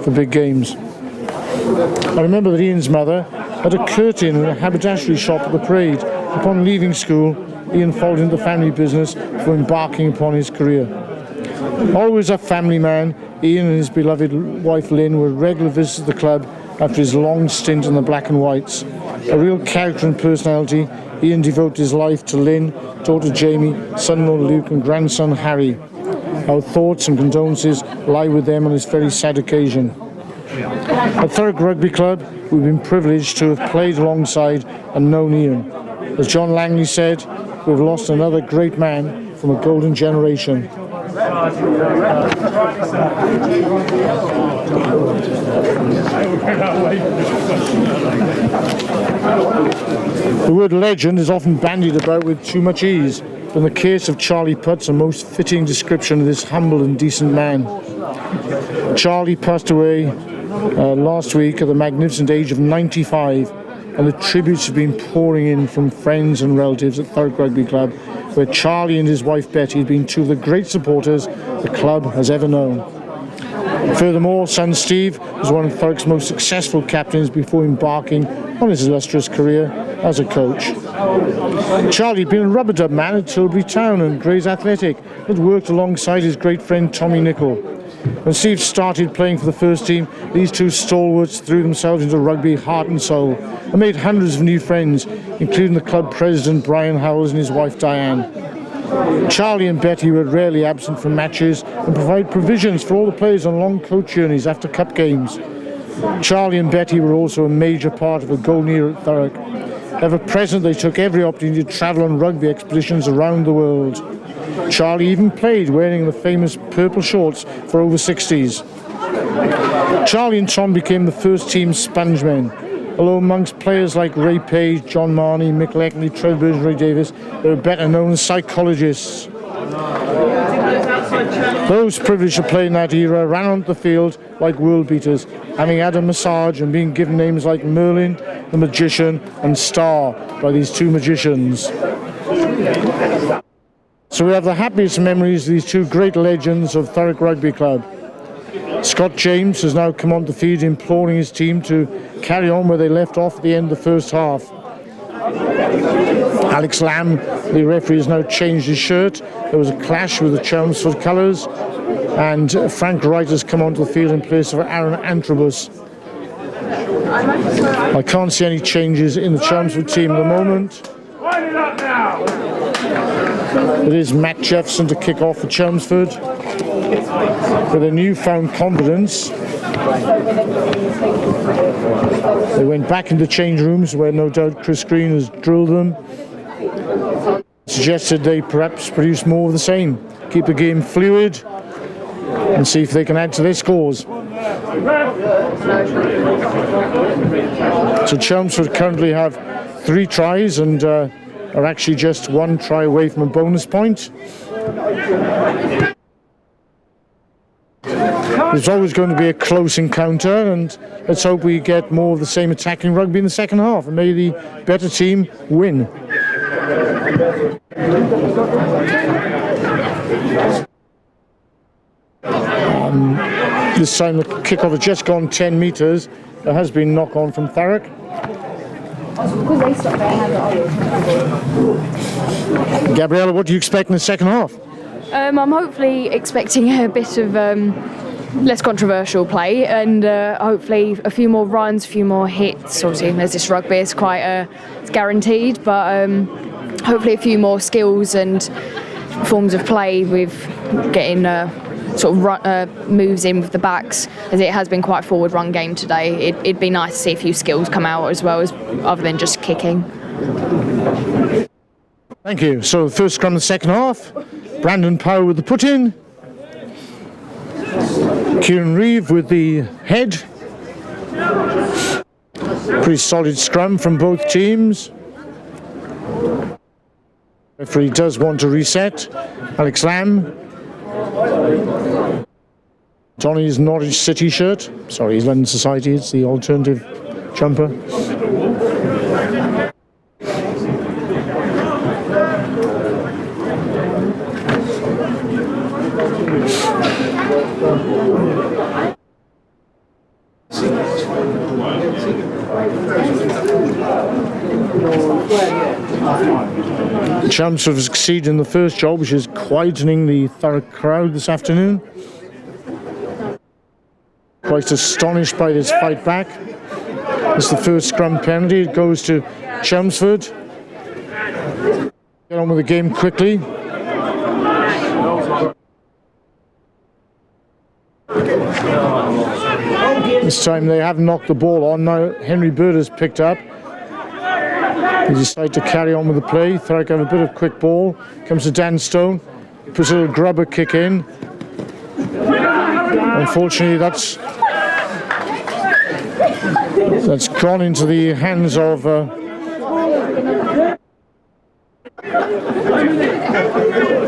for big games. I remember that Ian's mother had a curtain in a haberdashery shop at the parade. Upon leaving school, Ian followed into the family business before embarking upon his career. Always a family man, Ian and his beloved wife Lynn were regular visitors to the club after his long stint in the black and whites. A real character and personality, Ian devoted his life to Lynn, daughter Jamie, son-in-law Luke and grandson Harry. Our thoughts and condolences lie with them on this very sad occasion. At Thurrock Rugby Club, we've been privileged to have played alongside and known Ian. As John Langley said, we've lost another great man from a golden generation. The word legend is often bandied about with too much ease, but in the case of Charlie Putz, a most fitting description of this humble and decent man. Charlie passed away last week at the magnificent age of 95, and the tributes have been pouring in from friends and relatives at Thurrock Rugby Club, where Charlie and his wife Betty have been two of the great supporters the club has ever known. Furthermore, son Steve was one of Thurrock's most successful captains before embarking on his illustrious career as a coach. Charlie had been a rubber dub man at Tilbury Town and Grays Athletic, had worked alongside his great friend Tommy Nicol. When Steve started playing for the first team, these two stalwarts threw themselves into rugby heart and soul and made hundreds of new friends, including the club president Brian Howells and his wife Diane. Charlie and Betty were rarely absent from matches and provided provisions for all the players on long coach journeys after cup games. Charlie and Betty were also a major part of a golden era at Thurrock. Ever present, they took every opportunity to travel on rugby expeditions around the world. Charlie even played wearing the famous purple shorts for over 60s. Charlie and Tom became the first team spongemen, although amongst players like Ray Page, John Marnie, Mick Leckley, Trevor Burge and Ray Davis, they were better known as psychologists. Those privileged to play in that era ran onto the field like world beaters, having had a massage and being given names like Merlin, the Magician and Star by these two magicians. So we have the happiest memories of these two great legends of Thurrock Rugby Club. Scott James has now come on the field imploring his team to carry on where they left off at the end of the first half. Alex Lamb, the referee, has now changed his shirt. There was a clash with the Chelmsford colours, and Frank Wright has come onto the field in place of Aaron Antrobus. I can't see any changes in the Chelmsford team at the moment. It is Matt Jefferson to kick off for Chelmsford. With a newfound confidence, they went back into change rooms where no doubt Chris Green has drilled them. Suggested they perhaps produce more of the same, keep the game fluid and see if they can add to their scores. So Chelmsford currently have 3 tries and are actually just 1 try away from a bonus point. There's always going to be a close encounter, and let's hope we get more of the same attacking rugby in the second half and may the better team win. This time the kickoff has just gone 10 metres. There has been knock on from Thurrock. Gabriella, what do you expect in the second half? I'm hopefully expecting a bit of less controversial play and hopefully a few more runs, a few more hits. Obviously, as this rugby is quite it's guaranteed, but hopefully a few more skills and forms of play with getting sort of moves in with the backs, as it has been quite a forward run game today. It'd be nice to see a few skills come out as well, as other than just kicking. Thank you. So the first scrum of the second half. Brandon Power with the put-in. Kieran Reeve with the head. Pretty solid scrum from both teams. Referee does want to reset. Alex Lamb. Donny's Norwich City shirt. Sorry, he's London Society. It's the alternative jumper. Chelmsford have succeeded in the first job, which is quietening the Thurrock crowd this afternoon. Quite astonished by this fight back. It's the first scrum penalty. It goes to Chelmsford. Get on with the game quickly. This time they have knocked the ball on. Now Henry Bird has picked up. They decide to carry on with the play. Thurrock have a bit of quick ball. Comes to Dan Stone. Puts a little grubber kick in. Unfortunately, that's gone into the hands of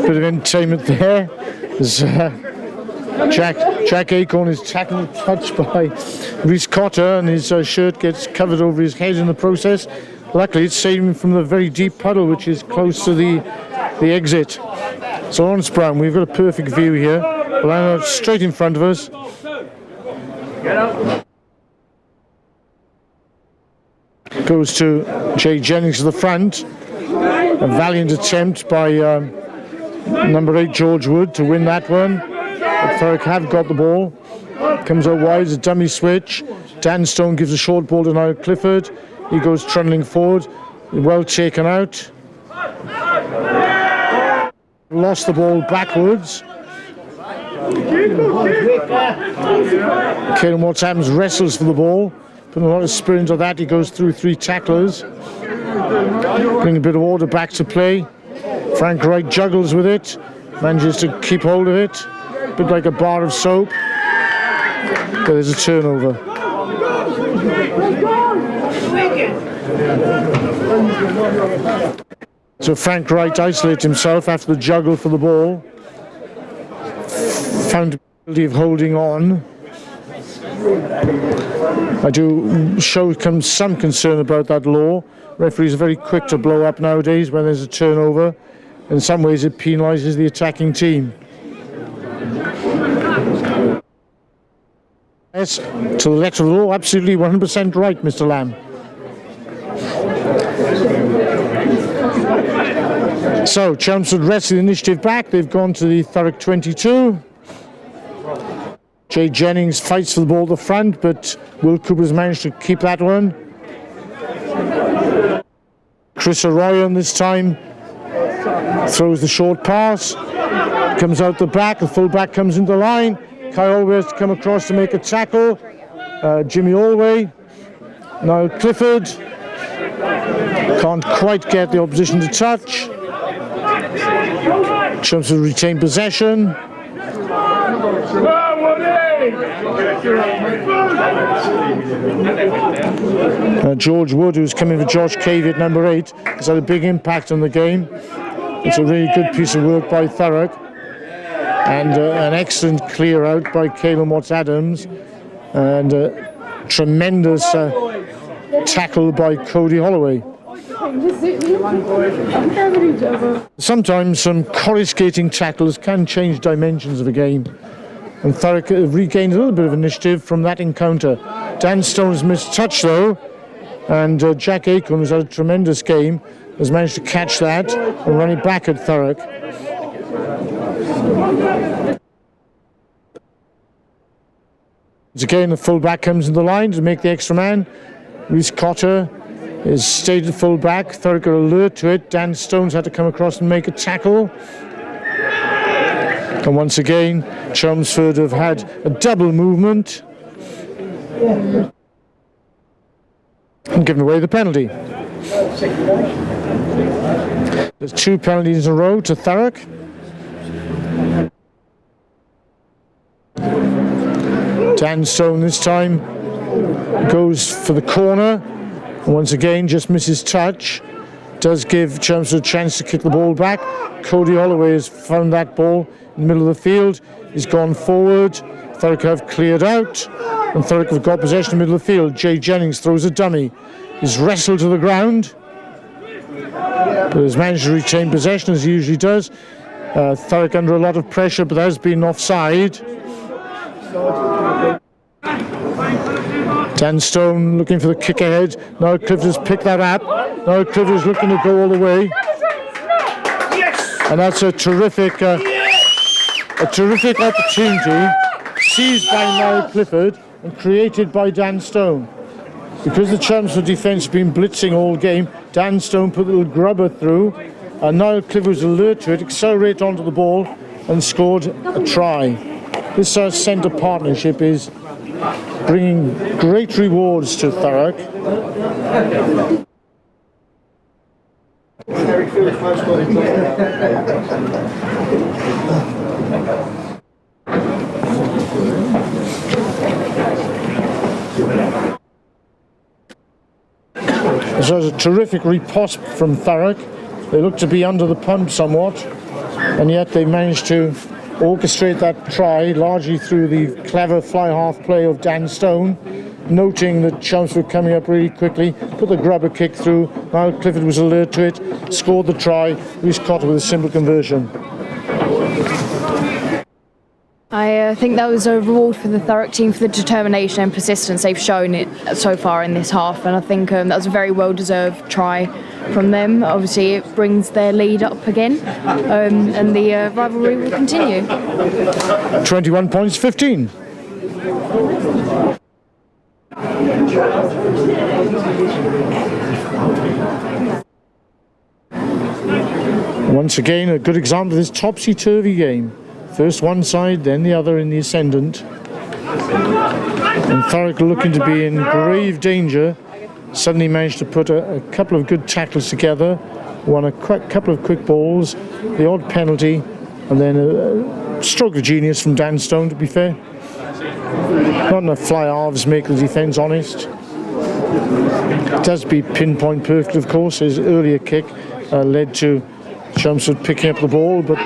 bit of entertainment there. There's, Jack Acorn is tackled and touched by Rhys Cotter, and his shirt gets covered over his head in the process. Luckily, it's saving him from the very deep puddle, which is close to the exit. So Lawrence Brown, we've got a perfect view here. Well, straight in front of us. Goes to Jay Jennings to the front. A valiant attempt by number 8 George Wood to win that one. But Thurrock have got the ball. Comes out wide, a dummy switch. Dan Stone gives a short ball to Niall Clifford. He goes trundling forward. Well taken out. Lost the ball backwards. Caelan Watts-Adams wrestles for the ball. Putting a lot of spirit into that. He goes through 3 tacklers. Bring a bit of order back to play. Frank Wright juggles with it. Manages to keep hold of it. A bit like a bar of soap. But there's a turnover. So Frank Wright isolates himself after the juggle for the ball. Found guilty of holding on. I do show some concern about that law. Referees are very quick to blow up nowadays when there's a turnover. In some ways it penalises the attacking team. Yes, to the letter of the law, absolutely 100% right, Mr. Lamb. So Chelmsford wrest the initiative back. They've gone to the Thurrock 22. Jay Jennings fights for the ball at the front, but Will Cooper's managed to keep that one. Chris Arroyo this time throws the short pass. Comes out the back. The full back comes into the line. Kai Alway has to come across to make a tackle. Jimmy Alway. Now Clifford. Can't quite get the opposition to touch. Chelmsford retain possession. George Wood, who's coming for Josh Cavey at number 8, has had a big impact on the game. It's a really good piece of work by Thurrock. And an excellent clear out by Caelan Watts-Adams. And a tremendous tackle by Cody Holloway. Sometimes some coruscating tackles can change dimensions of a game. And Thurrock regained a little bit of initiative from that encounter. Dan Stone's missed touch though, and Jack Acorn, who's had a tremendous game, has managed to catch that and run it back at Thurrock. Once again, the full-back comes in the line to make the extra man. Rhys Cotter is stayed at full-back. Thurrock are alert to it. Dan Stone's had to come across and make a tackle. And once again, Chelmsford have had a double movement and given away the penalty. There's 2 penalties in a row to Thurrock. Dan Stone this time goes for the corner, and once again just misses touch. Does give Chelmsford a chance to kick the ball back. Cody Holloway has found that ball in the middle of the field. He's gone forward. Thurrock have cleared out, and Thurrock have got possession in the middle of the field. Jay Jennings throws a dummy. He's wrestled to the ground, but has managed to retain possession as he usually does. Thurrock under a lot of pressure, but has been offside. Dan Stone looking for the kick ahead. Now Clifford has picked that up. Now Clifford is looking to go all the way. And that's a terrific opportunity seized by Niall Clifford and created by Dan Stone. Because the Chelmsford defence has been blitzing all game, Dan Stone put a little grubber through, and Niall Clifford was alert to it, accelerated onto the ball and scored a try. This centre partnership is bringing great rewards to Thurrock. So there's a terrific riposte from Thurrock. They look to be under the pump somewhat, and yet they managed to orchestrate that try largely through the clever fly-half play of Dan Stone, noting that Chelmsford coming up really quickly, put the grubber kick through. Niall Clifford was alert to it, scored the try. Rhys Cotter with a simple conversion. I think that was a reward for the Thurrock team for the determination and persistence they've shown it so far in this half, and I think that was a very well-deserved try from them. Obviously it brings their lead up again, and the rivalry will continue. 21 points, 15. Once again, a good example of this topsy-turvy game. First one side, then the other in the ascendant. And Thurrock looking to be in grave danger. Suddenly managed to put a couple of good tackles together, won a couple of quick balls, the odd penalty, and then a stroke of genius from Dan Stone, to be fair. Not enough fly halves make the defence honest. It has to be pinpoint perfect, of course. His earlier kick led to Chelmsford picking up the ball, but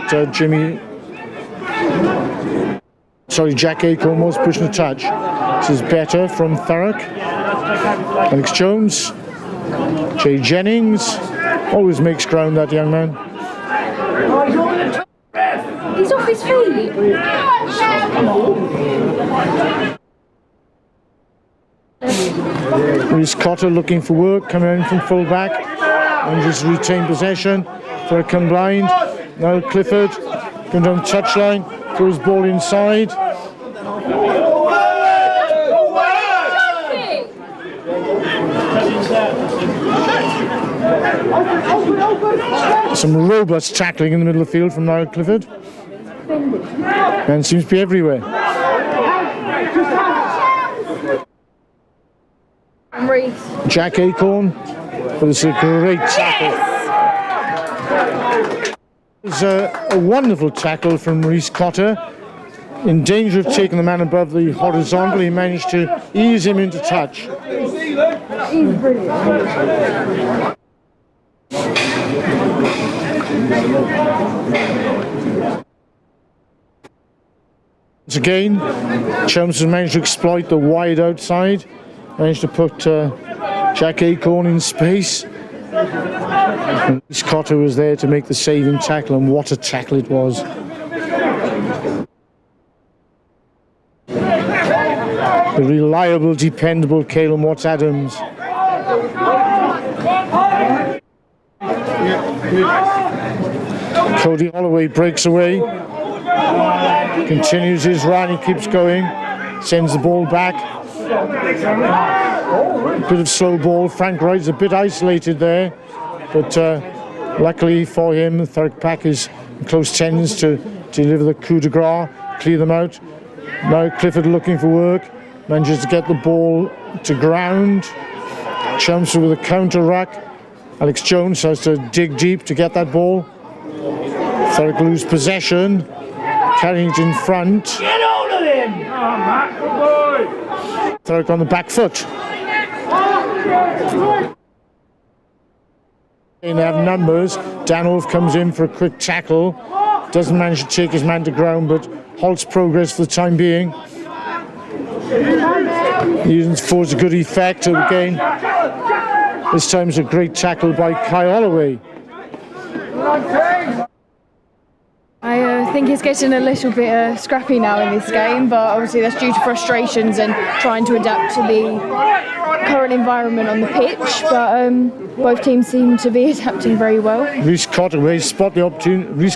Jack Acorn was pushing a touch. This is better from Thurrock. Alex Jones, Jay Jennings, always makes ground, that young man. He's off his feet. Rhys Cotter looking for work, coming in from full back and just retain possession. Thurrock come blind. Now Clifford going down the touchline, throws ball inside. Some robust tackling in the middle of the field from Niall Clifford. And seems to be everywhere. Jack Acorn, but it's a great tackle. It's a wonderful tackle from Rhys Cotter. In danger of taking the man above the horizontal, he managed to ease him into touch. Once again, Chelmsford managed to exploit the wide outside, managed to put Jack Acorn in space. Rhys Cotter was there to make the saving tackle, and what a tackle it was. The reliable, dependable Calum Watts-Adams. Cody Holloway breaks away, continues his run, he keeps going, sends the ball back. A bit of slow ball. Frank Wright's a bit isolated there, but luckily for him, the Thurrock pack is in close tends to deliver the coup de grace, clear them out. Now Clifford looking for work, manages to get the ball to ground. Chelmsford with a counter ruck. Alex Jones has to dig deep to get that ball. Thurrock lose possession, carrying it in front. Get hold of him! Oh, Matt, good boy! Thurrock on the back foot. They have numbers. Danolf comes in for a quick tackle. Doesn't manage to take his man to ground, but halts progress for the time being. Using force a good effect again. This time it's a great tackle by Kai Holloway. I think it's getting a little bit scrappy now in this game, but obviously that's due to frustrations and trying to adapt to the current environment on the pitch. But both teams seem to be adapting very well. Reece Cotter spot the opportunity.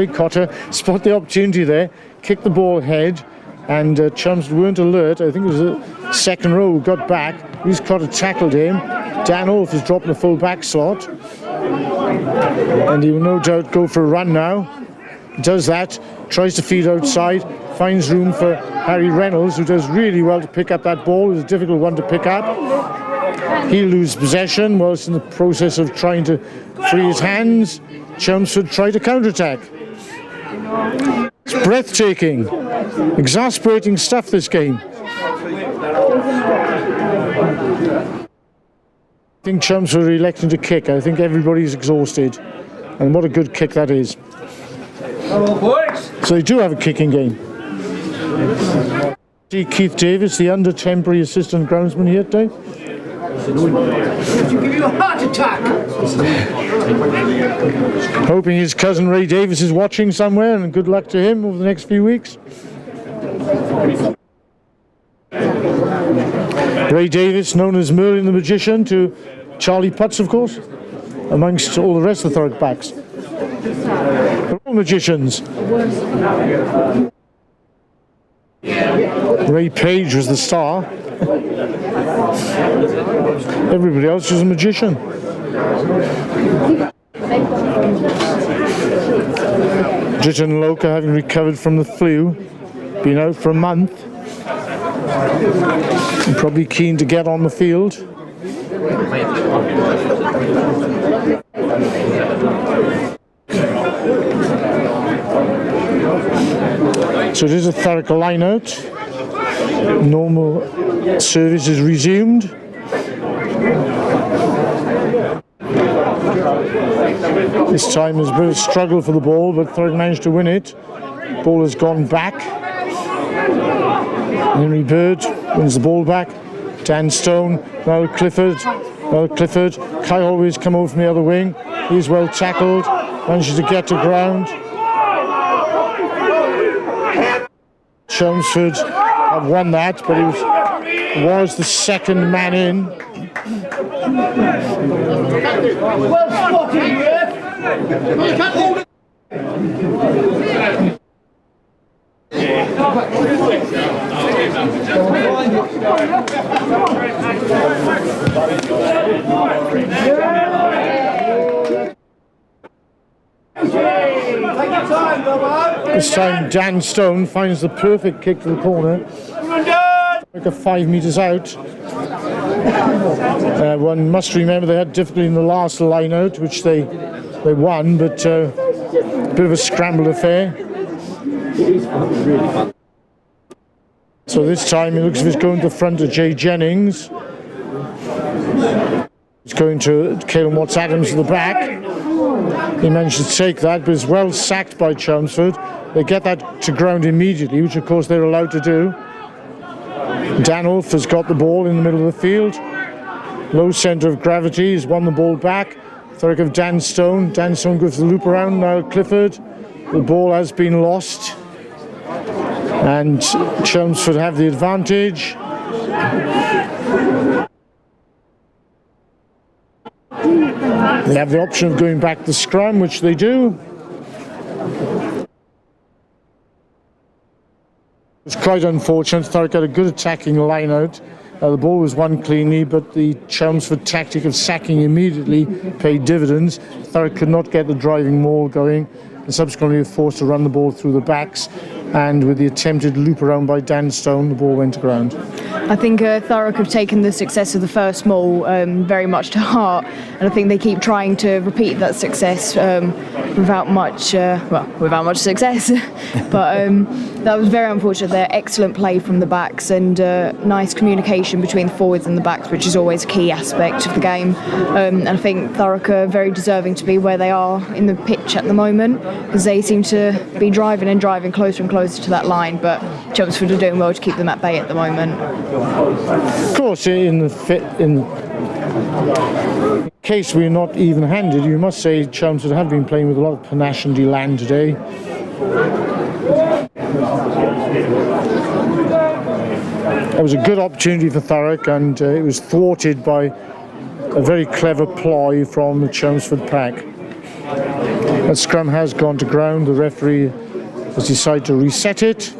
Cotter spot the opportunity there, kick the ball ahead, and Chelmsford weren't alert. I think it was a second row who got back. Reece Cotter tackled him. Dan Olaf is dropping the full back slot, and he will no doubt go for a run now. Does that, tries to feed outside, finds room for Harry Reynolds, who does really well to pick up that ball. It's a difficult one to pick up. He'll lose possession whilst in the process of trying to free his hands. Chelmsford try to counterattack. It's breathtaking, exasperating stuff, this game. I think Chelmsford are electing to kick. I think everybody's exhausted, and what a good kick that is. So they do have a kicking game. See Keith Davis, the under temporary assistant groundsman here today. Did you give you a heart attack? Hoping his cousin Ray Davis is watching somewhere, and good luck to him over the next few weeks. Ray Davis, known as Merlin the Magician to Charlie Putz, of course, amongst all the rest of the Thurrock backs. They're all magicians. Ray Page was the star. Everybody else was a magician. Britton Loca, having recovered from the flu, been out for a month, and probably keen to get on the field. So it is a Thurrock line-out. Normal service is resumed. This time there's a bit of struggle for the ball, but Thurrock managed to win it. Ball has gone back. Henry Bird wins the ball back. Dan Stone, now Clifford. Kai Holloway's come over from the other wing. He's well tackled, manages to get to ground. Chelmsford have won that, but he was the second man in. Well spotted, yeah? You can't hold it. This time Dan Stone finds the perfect kick to the corner. Like a 5 metres out. One must remember they had difficulty in the last line out, which they won, but a bit of a scrambled affair. So this time it looks as if it's going to the front of Jay Jennings. It's going to Calum Watts-Adams to the back. He managed to take that, but is well sacked by Chelmsford. They get that to ground immediately, which of course they're allowed to do. Danolf has got the ball in the middle of the field. Low centre of gravity, he's won the ball back. Thurrock of Dan Stone. Dan Stone goes the loop around, now Clifford. The ball has been lost. And Chelmsford have the advantage. They have the option of going back to scrum, which they do. It's quite unfortunate. Thurrock had a good attacking line out. The ball was won cleanly, but the Chelmsford tactic of sacking immediately paid dividends. Thurrock could not get the driving maul going, and subsequently were forced to run the ball through the backs. And with the attempted loop around by Dan Stone, the ball went to ground. I think Thurrock have taken the success of the first maul very much to heart, and I think they keep trying to repeat that success without much success. But that was very unfortunate there. Excellent play from the backs and nice communication between the forwards and the backs, which is always a key aspect of the game. And I think Thurrock are very deserving to be where they are in the pitch at the moment, because they seem to be driving closer and closer to that line, but Chelmsford are doing well to keep them at bay at the moment. Of course, in case we're not even-handed, you must say Chelmsford have been playing with a lot of panache and elan today. It was a good opportunity for Thurrock, and it was thwarted by a very clever ploy from the Chelmsford pack. That scrum has gone to ground. The referee has decided to reset it.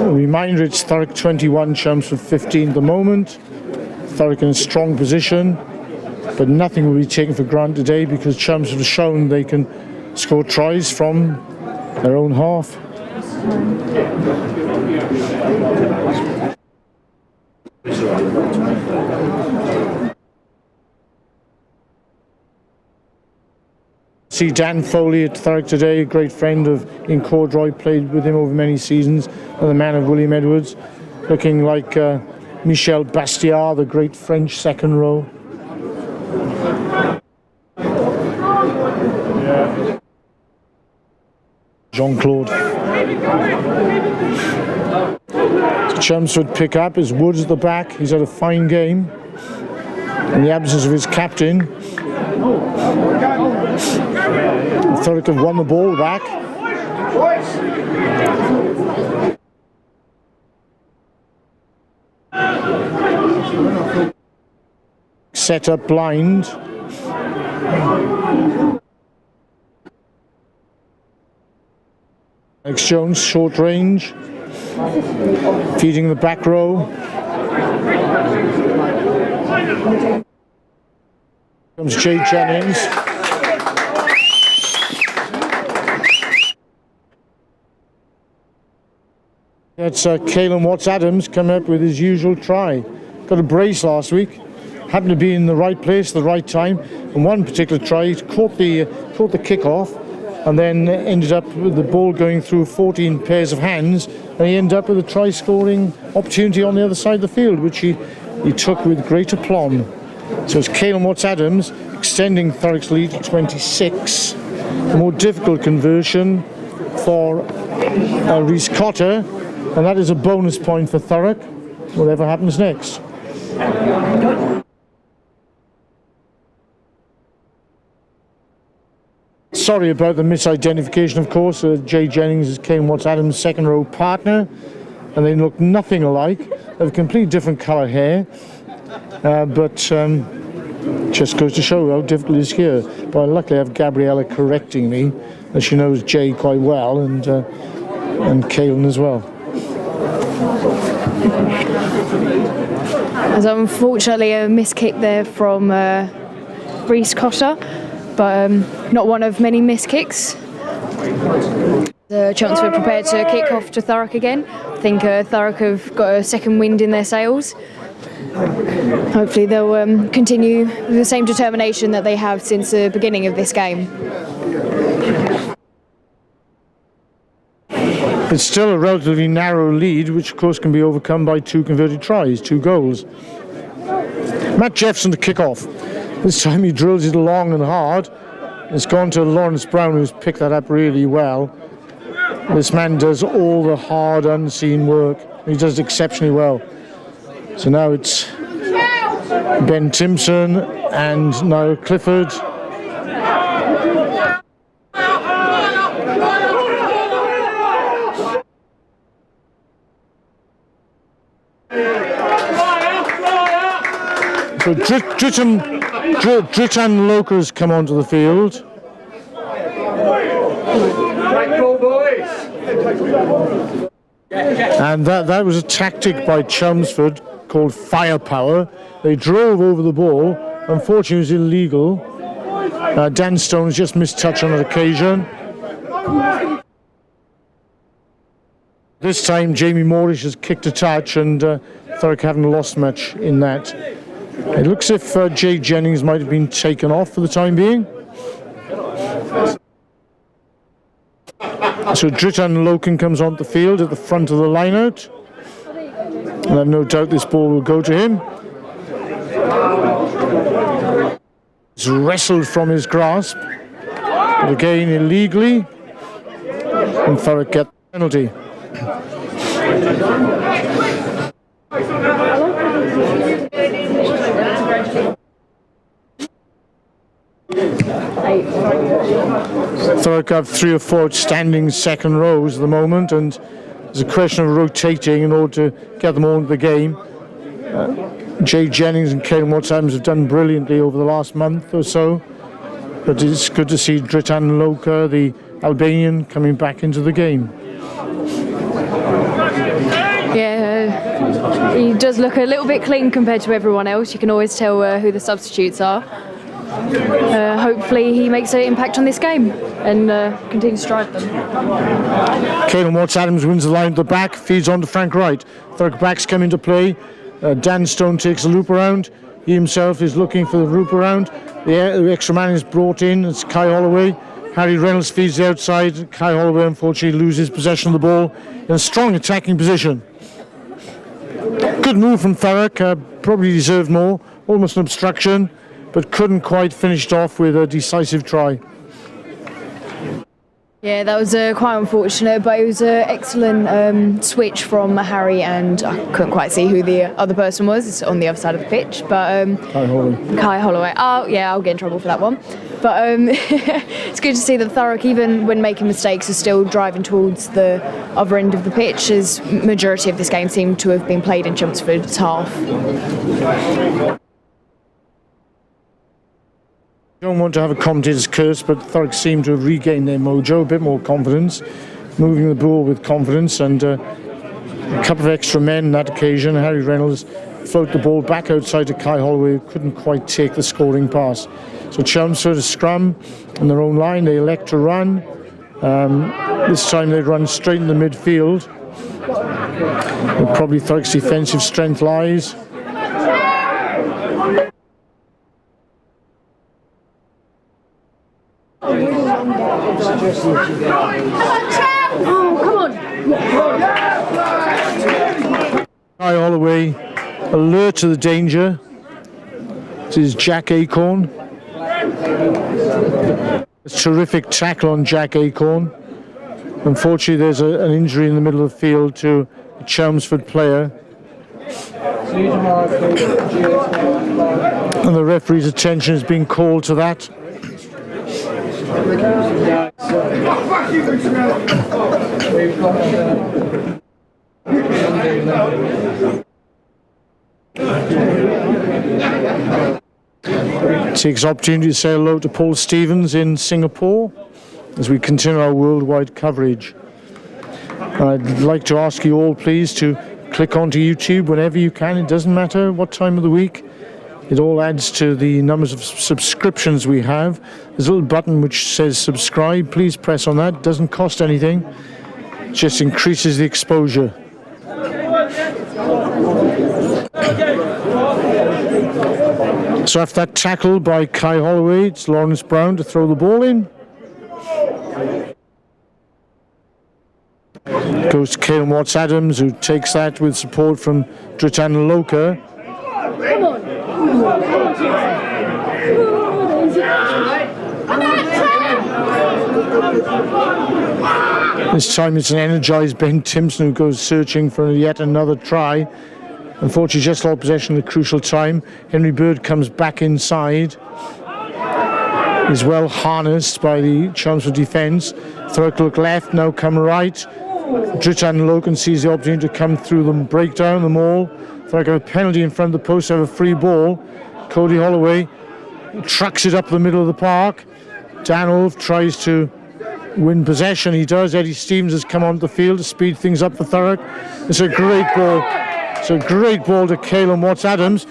A reminder, it's Thurrock 21, Chelmsford 15 at the moment. Thurrock in a strong position, but nothing will be taken for granted today, because Chelmsford have shown they can score tries from their own half. See Dan Foley at Thurrock today, a great friend of Ian Cordroy, played with him over many seasons, another man of William Edwards, looking like Michel Bastiat, the great French second row. Jean-Claude. So Chelmsford pick up as Woods at the back. He's had a fine game in the absence of his captain. Thurrock have won the ball back. Set up blind. Alex Jones, short range, feeding the back row. Comes Jay Jennings. That's Caelan Watts-Adams coming up with his usual try. Got a brace last week. Happened to be in the right place at the right time. And one particular try, he caught the kickoff, and then ended up with the ball going through 14 pairs of hands, and he ended up with a try-scoring opportunity on the other side of the field, which he took with great aplomb. So it's Caelan Watts-Adams extending Thurrock's lead to 26. A more difficult conversion for Rhys Cotter, and that is a bonus point for Thurrock, whatever happens next. Sorry about the misidentification, of course. Jay Jennings is Caelan Watts-Adams' second row partner, and they look nothing alike. They have completely different colour hair, but just goes to show how difficult it is here. But luckily I have Gabriella correcting me, as she knows Jay quite well, and Caelan as well. As unfortunately a miss kick there from Rhys Cotter, but not one of many miss kicks. The Chelmsford prepared to kick off to Thurrock again. I think Thurrock have got a second wind in their sails. Hopefully they'll continue with the same determination that they have since the beginning of this game. It's still a relatively narrow lead, which of course can be overcome by 2 converted tries, 2 goals. Matt Jeffson to kick off. This time he drills it long and hard. It's gone to Lawrence Brown, who's picked that up really well. This man does all the hard, unseen work. He does it exceptionally well. So now it's Ben Timpson and now Clifford. So Dritan Loker's come onto the field. And that was a tactic by Chelmsford called firepower. They drove over the ball. Unfortunately, it was illegal. Dan Stone's just missed touch on an occasion. This time, Jamie Moorish has kicked a touch, and Thurrock haven't lost much in that. It looks as if Jay Jennings might have been taken off for the time being. So Dritan Loken comes onto the field at the front of the line-out. And I have no doubt this ball will go to him. It's wrestled from his grasp, but again illegally, and Thurrock get the penalty. Thurrock have 3 or 4 outstanding second rows at the moment, and there's a question of rotating in order to get them all into the game. Jay Jennings and Caelan Watts-Adams have done brilliantly over the last month or so, but it's good to see Dritan Loker, the Albanian, coming back into the game. Yeah, he does look a little bit clean compared to everyone else. You can always tell who the substitutes are. Hopefully he makes an impact on this game and continues to drive them. Caelan Watts-Adams wins the line at the back, feeds on to Frank Wright. Thurrock backs come into play. Dan Stone takes a loop around. He himself is looking for the loop around. The extra man is brought in. It's Kai Holloway. Harry Reynolds feeds the outside. Kai Holloway unfortunately loses possession of the ball in a strong attacking position. Good move from Thurrock. Probably deserved more. Almost an obstruction, but couldn't quite finish it off with a decisive try. Yeah, that was quite unfortunate, but it was an excellent switch from Harry, and I couldn't quite see who the other person was. It's on the other side of the pitch, but Kai Holloway. Oh, yeah, I'll get in trouble for that one. But it's good to see that Thurrock, even when making mistakes, is still driving towards the other end of the pitch, as majority of this game seemed to have been played in Chelmsford's half. Don't want to have a commentator's curse, but Thurrock seem to have regained their mojo, a bit more confidence, moving the ball with confidence, and a couple of extra men on that occasion. Harry Reynolds float the ball back outside to Kai Holloway, who couldn't quite take the scoring pass. So Chelmsford scrum on their own line. They elect to run. This time they run straight in the midfield. Where probably Thurrock's defensive strength lies. Oh, come on! Kai Holloway, alert to the danger. This is Jack Acorn. A terrific tackle on Jack Acorn. Unfortunately, there's an injury in the middle of the field to a Chelmsford player. And the referee's attention is being called to that. Takes opportunity to say hello to Paul Stevens in Singapore as we continue our worldwide coverage. I'd like to ask you all, please, to click onto YouTube whenever you can. It doesn't matter what time of the week. It all adds to the numbers of subscriptions we have. There's a little button which says subscribe. Please press on that. It doesn't cost anything. It just increases the exposure. So after that tackle by Kai Holloway, it's Lawrence Brown to throw the ball in. Goes to Caelan Watts-Adams, who takes that with support from Dritan Loker. Come on! This time it's an energised Ben Timpson who goes searching for yet another try. Unfortunately, just lost possession at a crucial time. Henry Bird comes back inside. He's well harnessed by the Chelmsford defence. Thurrock look left, now come right. Dritan Loken sees the opportunity to come through them, break down the maul. Thurrock have a penalty in front of the post, have a free ball. Cody Holloway trucks it up the middle of the park. Danolf tries to win possession. He does. Eddie Stevens has come onto the field to speed things up for Thurrock. It's a great ball. It's a great ball to Caleb Watts-Adams.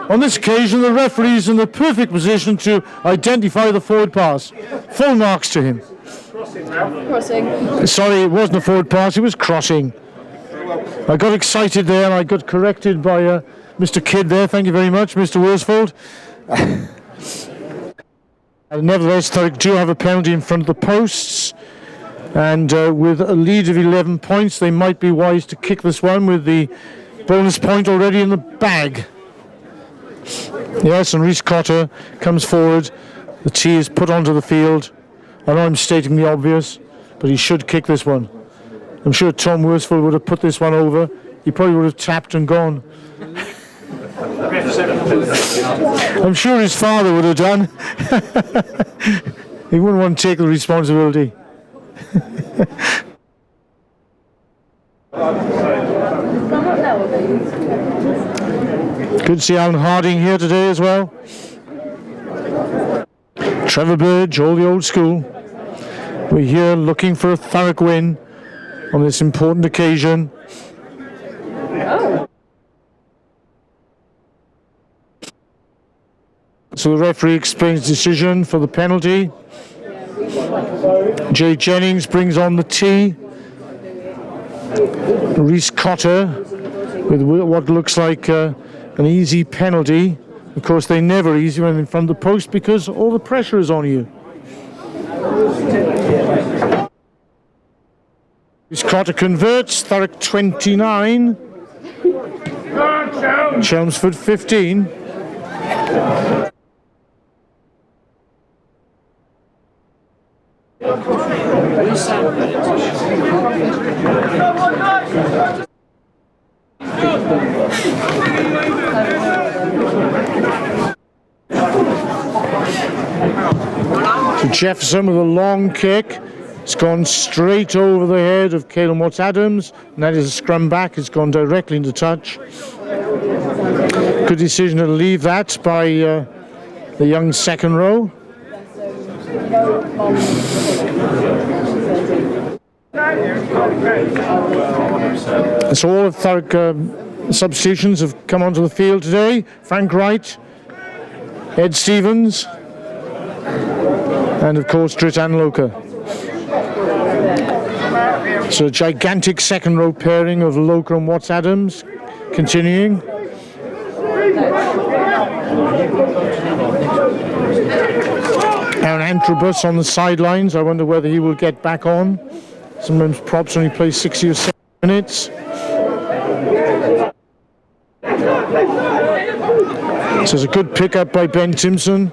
On this occasion, the referee is in the perfect position to identify the forward pass. Full marks to him. Crossing. Sorry, it wasn't a forward pass, it was crossing. I got excited there and I got corrected by Mr. Kidd there. Thank you very much, Mr. Worsfold. Nevertheless, Thurrock do have a penalty in front of the posts. And with a lead of 11 points, they might be wise to kick this one with the bonus point already in the bag. Yes, and Rhys Cotter comes forward. The tee is put onto the field. I know I'm stating the obvious, but he should kick this one. I'm sure Tom Worsfold would have put this one over. He probably would have tapped and gone. I'm sure his father would have done. He wouldn't want to take the responsibility. Good to see Alan Harding here today as well. Trevor Burge, all the old school. We're here looking for a Thurrock win on this important occasion. So the referee explains the decision for the penalty. Jay Jennings brings on the tee. Rhys Cotter with what looks like an easy penalty. Of course, they're never easy when in front of the post because all the pressure is on you. Rhys Cotter converts. Thurrock 29. Chelmsford 15. So Jefferson with a long kick. It's gone straight over the head of Caleb Watts-Adams, and that is a scrum back. It's gone directly into touch. Good decision to leave that by the young second row. So all of Thurrock substitutions have come onto the field today. Frank Wright, Ed Stevens, and of course Dritan Loka. So a gigantic second row pairing of Loka and Watts-Adams continuing. Aaron Antrobus on the sidelines. I wonder whether he will get back on. Sometimes props only play 60 or 70 minutes. So it's a good pick-up by Ben Timpson.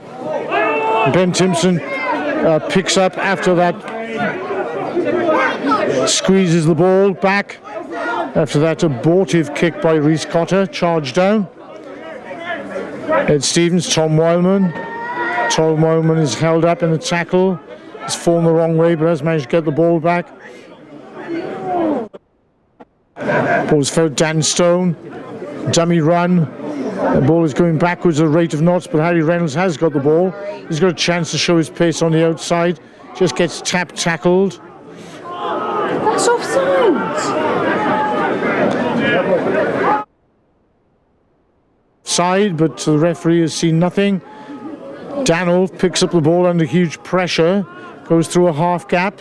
Ben Timpson picks up after that, squeezes the ball back. After that abortive kick by Rhys Cotter, charged down. Ed Stevens, Tom Wildman. Tom Wildman is held up in the tackle. He's fallen the wrong way, but has managed to get the ball back. Ball's for Dan Stone. Dummy run. The ball is going backwards at a rate of knots, but Harry Reynolds has got the ball. He's got a chance to show his pace on the outside. Just gets tackled. That's offside. Side, but the referee has seen nothing. Danolf picks up the ball under huge pressure, goes through a half gap.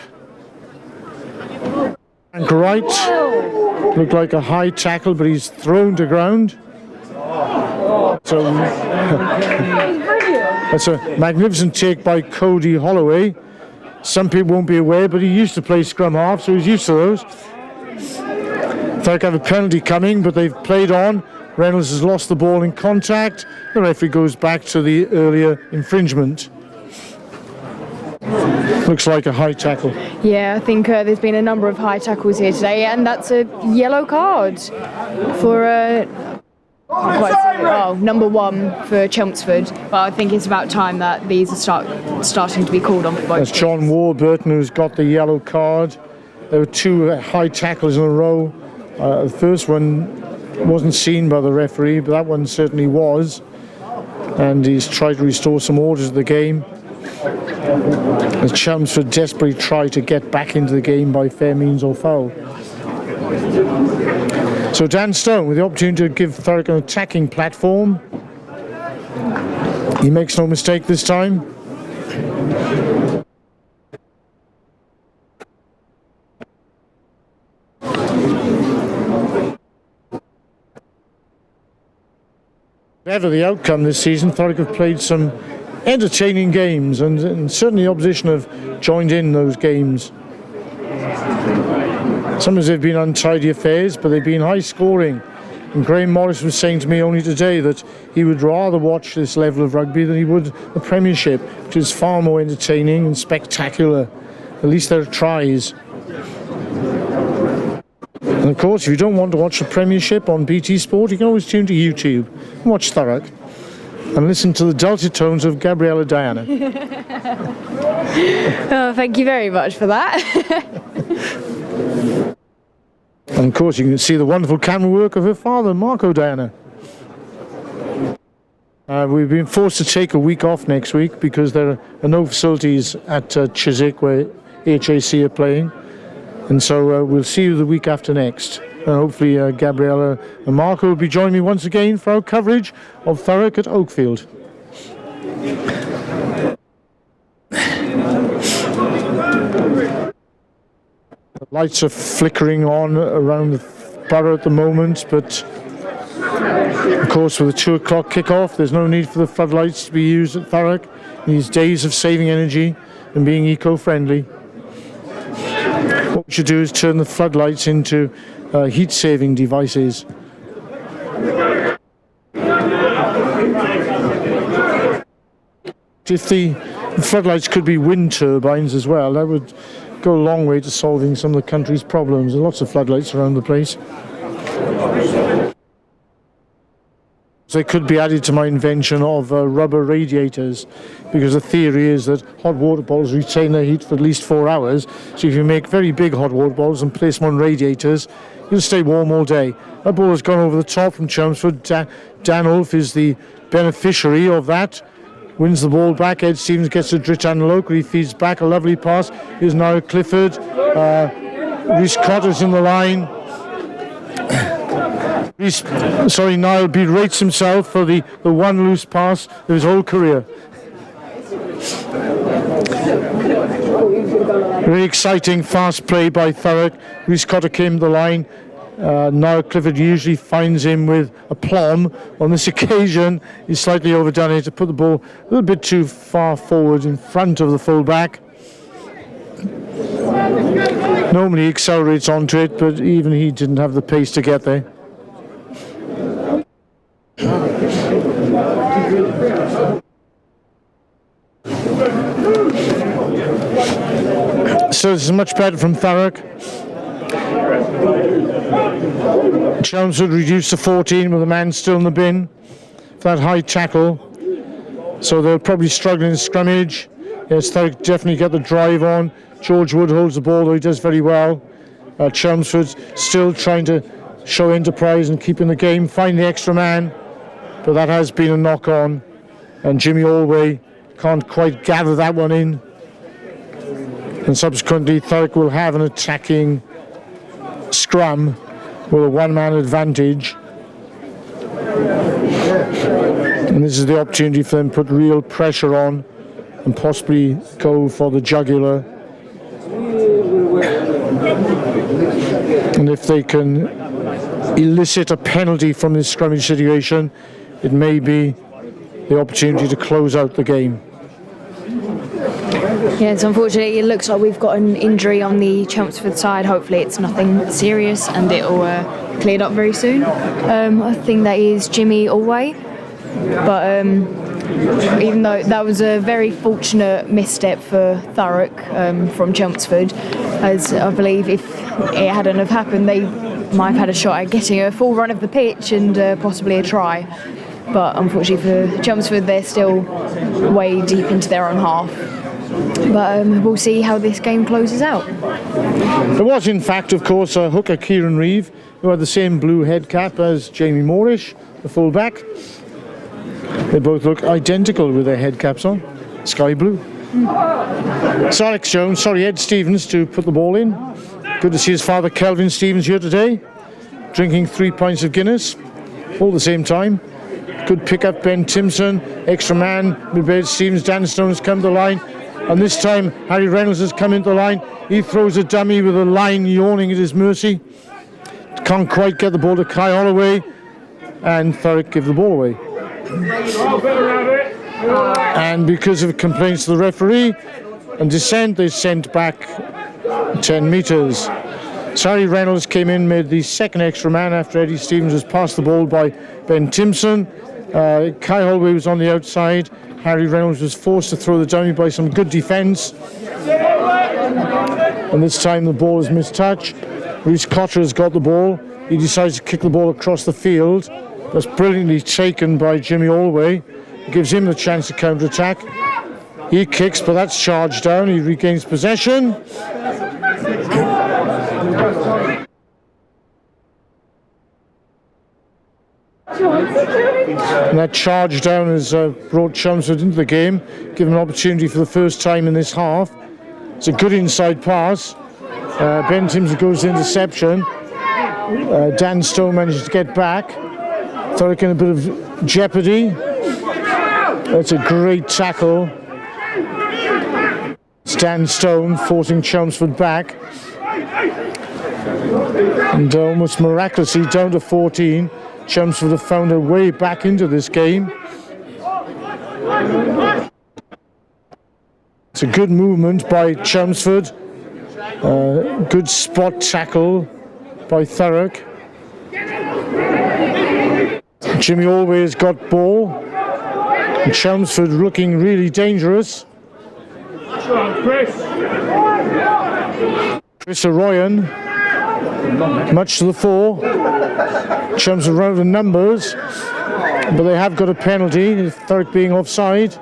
Frank Wright looked like a high tackle, but he's thrown to ground. So that's a magnificent take by Cody Holloway. Some people won't be aware, but he used to play scrum half, so he's used to those. Thurrock have a penalty coming, but they've played on. Reynolds has lost the ball in contact. The referee goes back to the earlier infringement. Looks like a high tackle. Yeah, I think there's been a number of high tackles here today, and that's a yellow card for number 1 for Chelmsford. But I think it's about time that these are starting to be called on for both. That's John Warburton who's got the yellow card. There were 2 high tackles in a row. The first one wasn't seen by the referee, but that one certainly was. and he's tried to restore some order to the game. As Chelmsford desperately try to get back into the game by fair means or foul. So Dan Stone with the opportunity to give Thurrock an attacking platform. He makes no mistake this time. Whatever the outcome this season, Thurrock have played some entertaining games, and certainly the opposition have joined in those games. Sometimes they've been untidy affairs, but they've been high scoring. And Graham Morris was saying to me only today that he would rather watch this level of rugby than he would the Premiership, which is far more entertaining and spectacular. At least there are tries. And of course, if you don't want to watch the Premiership on BT Sport, you can always tune to YouTube and watch Thurrock and listen to the dulcet tones of Gabriella Diana. Oh, thank you very much for that. And of course, you can see the wonderful camera work of her father, Marco Diana. We've been forced to take a week off next week because there are no facilities at Chiswick where HAC are playing. And so we'll see you the week after next. And hopefully Gabriella and Marco will be joining me once again for our coverage of Thurrock at Oakfield. The lights are flickering on around the borough at the moment, but of course with the 2 o'clock kickoff, there's no need for the floodlights to be used at Thurrock in these days of saving energy and being eco-friendly. What we should do is turn the floodlights into heat-saving devices. If the floodlights could be wind turbines as well, that would go a long way to solving some of the country's problems. There are lots of floodlights around the place. They could be added to my invention of rubber radiators, because the theory is that hot water bottles retain their heat for at least 4 hours. So if you make very big hot water bottles and place them on radiators, you'll stay warm all day. That ball has gone over the top from Chelmsford. Dan Ulf is the beneficiary of that. Wins the ball back. Ed Stevens gets a Dritan locally. Feeds back a lovely pass. Here's now Clifford. Rhys Cotter's in the line. Niall berates himself for the one loose pass of his whole career. Very exciting, fast play by Thurrock. Rhys Cotter came to the line. Now Clifford usually finds him with aplomb. On this occasion, he's slightly overdone it to put the ball a little bit too far forward in front of the full-back. Normally he accelerates onto it, but even he didn't have the pace to get there. So this is much better from Thurrock. Chelmsford reduced to 14 with a man still in the bin for that high tackle. So they'll probably struggle in scrummage. Yes, Thurrock definitely get the drive on. George Wood holds the ball, though he does very well. Chelmsford still trying to show enterprise and keep in the game, find the extra man. But that has been a knock on. And Jimmy Allway can't quite gather that one in. And subsequently, Thurrock will have an attacking scrum with a one-man advantage. And this is the opportunity for them to put real pressure on and possibly go for the jugular. And if they can elicit a penalty from this scrummage situation, it may be the opportunity to close out the game. Yes, unfortunately, it looks like we've got an injury on the Chelmsford side. Hopefully it's nothing serious and it'll cleared up very soon. I think that is Jimmy Allway. But even though that was a very fortunate misstep for Thurrock from Chelmsford, as I believe if it hadn't have happened, they might have had a shot at getting a full run of the pitch and possibly a try. But unfortunately for Chelmsford, they're still way deep into their own half. But we'll see how this game closes out. There was, in fact, of course, hooker Kieran Reeve, who had the same blue head cap as Jamie Moorish, the full-back. They both look identical with their head caps on, sky blue. It's Alex Jones, Ed Stevens to put the ball in. Good to see his father Kelvin Stevens here today, drinking 3 pints of Guinness, all the same time. Good pick up, Ben Timpson, extra man, Ed Stevens, Dan Stone has come to the line, and this time Harry Reynolds has come into the line. He throws a dummy with a line yawning at his mercy. Can't quite get the ball to Kai Holloway, and Thurrock give the ball away. And because of complaints to the referee and dissent, they sent back 10 metres. Harry Reynolds came in, made the second extra man after Eddie Stevens was passed the ball by Ben Timpson. Kai Holloway was on the outside. Harry Reynolds was forced to throw the dummy by some good defence. And this time the ball is mistouched. Rhys Cotter has got the ball. He decides to kick the ball across the field. That's brilliantly taken by Jimmy Allway. Gives him the chance to counter-attack. He kicks, but that's charged down. He regains possession. And that charge down has brought Chelmsford into the game, given an opportunity for the first time in this half. It's a good inside pass. Ben Timpson goes to interception. Dan Stone manages to get back. Thurrock in a bit of jeopardy. That's a great tackle. Dan Stone forcing Chelmsford back. And almost miraculously down to 14. Chelmsford have found a way back into this game. It's a good movement by Chelmsford. Good spot tackle by Thurrock. Jimmy Allway has got ball. And Chelmsford looking really dangerous. Chris Arroyan, much to the fore. Chelmsford run out of numbers, but they have got a penalty, Thurrock being offside.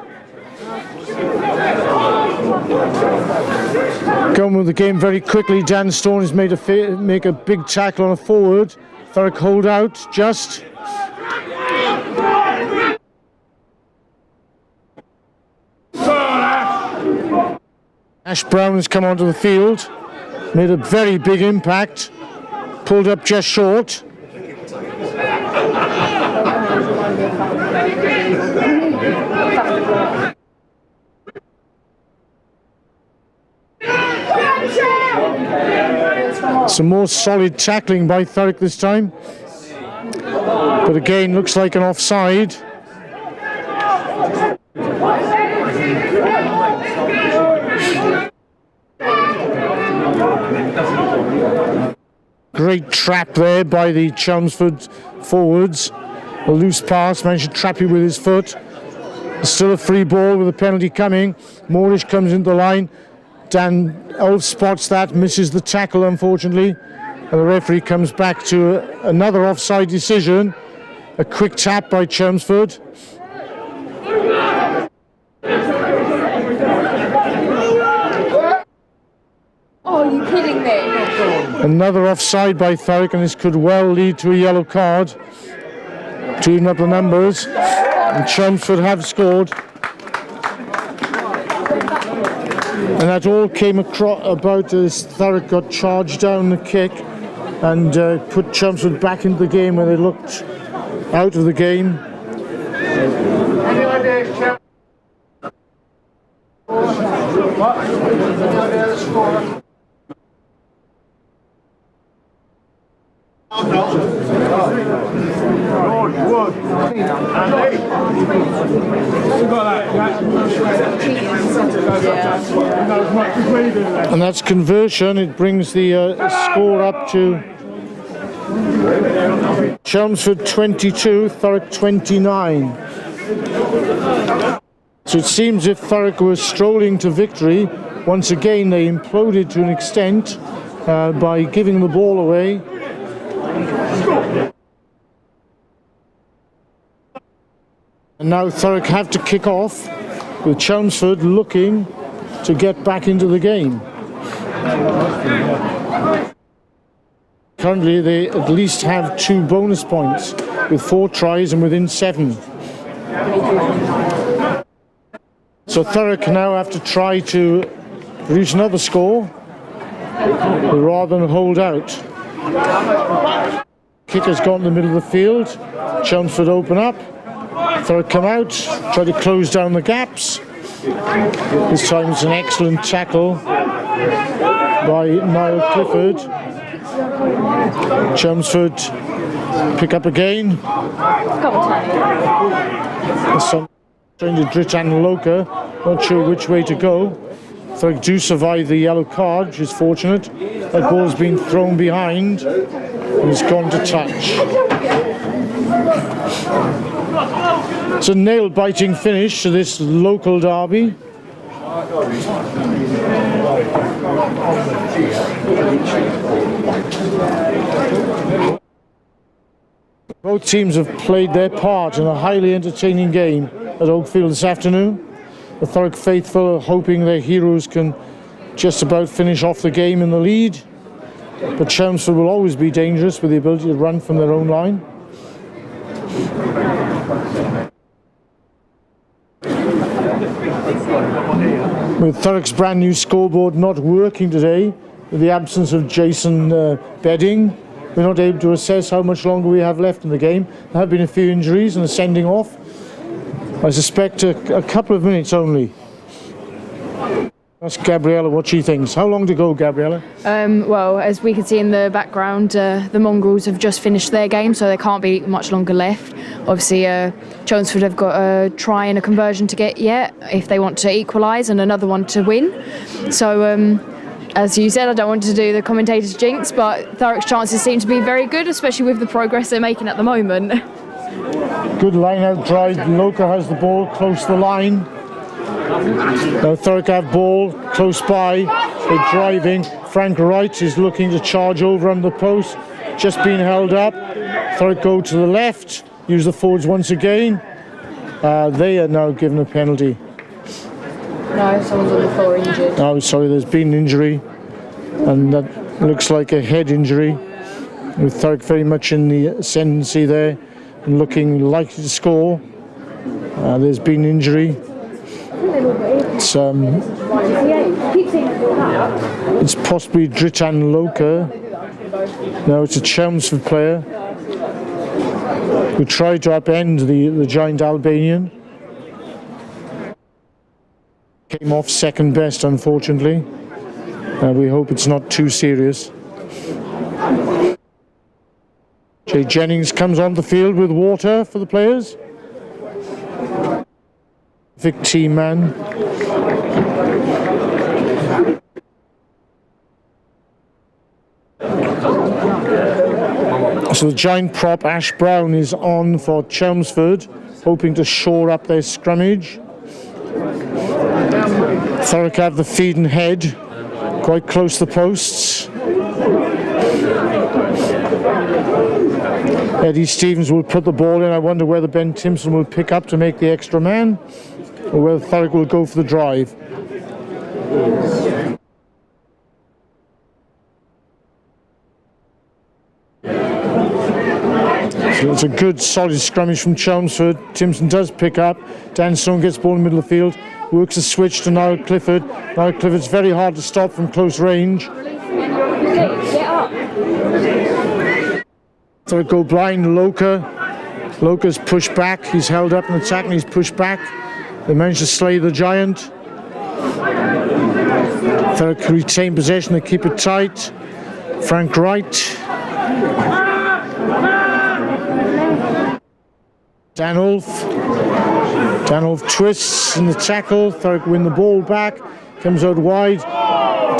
Going with the game very quickly. Dan Stone has made make a big tackle on a forward. Thurrock hold out just. Ash Brown has come onto the field, made a very big impact, pulled up just short. Some more solid tackling by Thurrock this time, but again looks like an offside. Great trap there by the Chelmsford forwards. A loose pass, managed to trap you with his foot. Still a free ball with a penalty coming. Moorish comes into the line. Dan Elf spots that, misses the tackle unfortunately. And the referee comes back to another offside decision. A quick tap by Chelmsford. Oh, are you kidding me? Another offside by Thurrock, and this could well lead to a yellow card to even up the numbers. And Chelmsford have scored. And that all came about as Thurrock got charged down the kick and put Chelmsford back into the game where they looked out of the game. And that's conversion. It brings the score up to Chelmsford 22, Thurrock 29. So it seems if Thurrock was strolling to victory, once again they imploded to an extent by giving the ball away. And now Thurrock have to kick off, with Chelmsford looking to get back into the game. Currently they at least have 2 bonus points with 4 tries and within 7. So Thurrock now have to try to produce another score rather than hold out. Kicker's got in the middle of the field. Chelmsford open up. Thurrock come out, try to close down the gaps. This time it's an excellent tackle by Niall Clifford. Chelmsford pick up again. Some trying to Dritan Loka, not sure which way to go. Thurrock do survive the yellow card, which is fortunate. That ball's been thrown behind and it's gone to touch. It's a nail-biting finish to this local derby. Both teams have played their part in a highly entertaining game at Oakfield this afternoon. The Thurrock faithful are hoping their heroes can just about finish off the game in the lead. But Chelmsford will always be dangerous with the ability to run from their own line. With Thurrock's brand new scoreboard not working today, with the absence of Jason Bedding, we're not able to assess how much longer we have left in the game. There have been a few injuries and a sending off. I suspect a couple of minutes only. Ask Gabriella what she thinks. How long to go, Gabriella? Well, as we can see in the background, the Mongrels have just finished their game, so there can't be much longer left. Obviously, Chelmsford have got a try and a conversion to get yet if they want to equalise, and another one to win. So, as you said, I don't want to do the commentator's jinx, but Thurrock's chances seem to be very good, especially with the progress they're making at the moment. Good line out drive. Loka has the ball close to the line. Now Thurrock have ball close by. They're driving. Frank Wright is looking to charge over on the post. Just being held up. Thurrock go to the left. Use the forwards once again. They are now given a penalty. No, someone's on the floor injured. Oh, sorry, there's been an injury. And that looks like a head injury. With Thurrock very much in the ascendancy there and looking likely to score. There's been injury. It's possibly Dritan Loka. No, it's a Chelmsford player who tried to upend the giant Albanian. Came off second best, unfortunately. We hope it's not too serious. Jay Jennings comes on the field with water for the players. Vic T-Man. So the giant prop Ash Brown is on for Chelmsford, hoping to shore up their scrummage. Thurrock have the feed and head, quite close to the posts. Eddie Stevens will put the ball in. I wonder whether Ben Timpson will pick up to make the extra man, or whether Thurrock will go for the drive. So it's a good solid scrummage from Chelmsford. Timpson does pick up. Dan Stone gets the ball in the middle of the field, works a switch to Niall Clifford. Niall Clifford's very hard to stop from close range. So it go blind. Loka's pushed back. He's held up in attack and he's pushed back. They managed to slay the giant. Thurrock retain possession. They keep it tight. Frank Wright. Danolf twists in the tackle. Thurrock win the ball back. Comes out wide.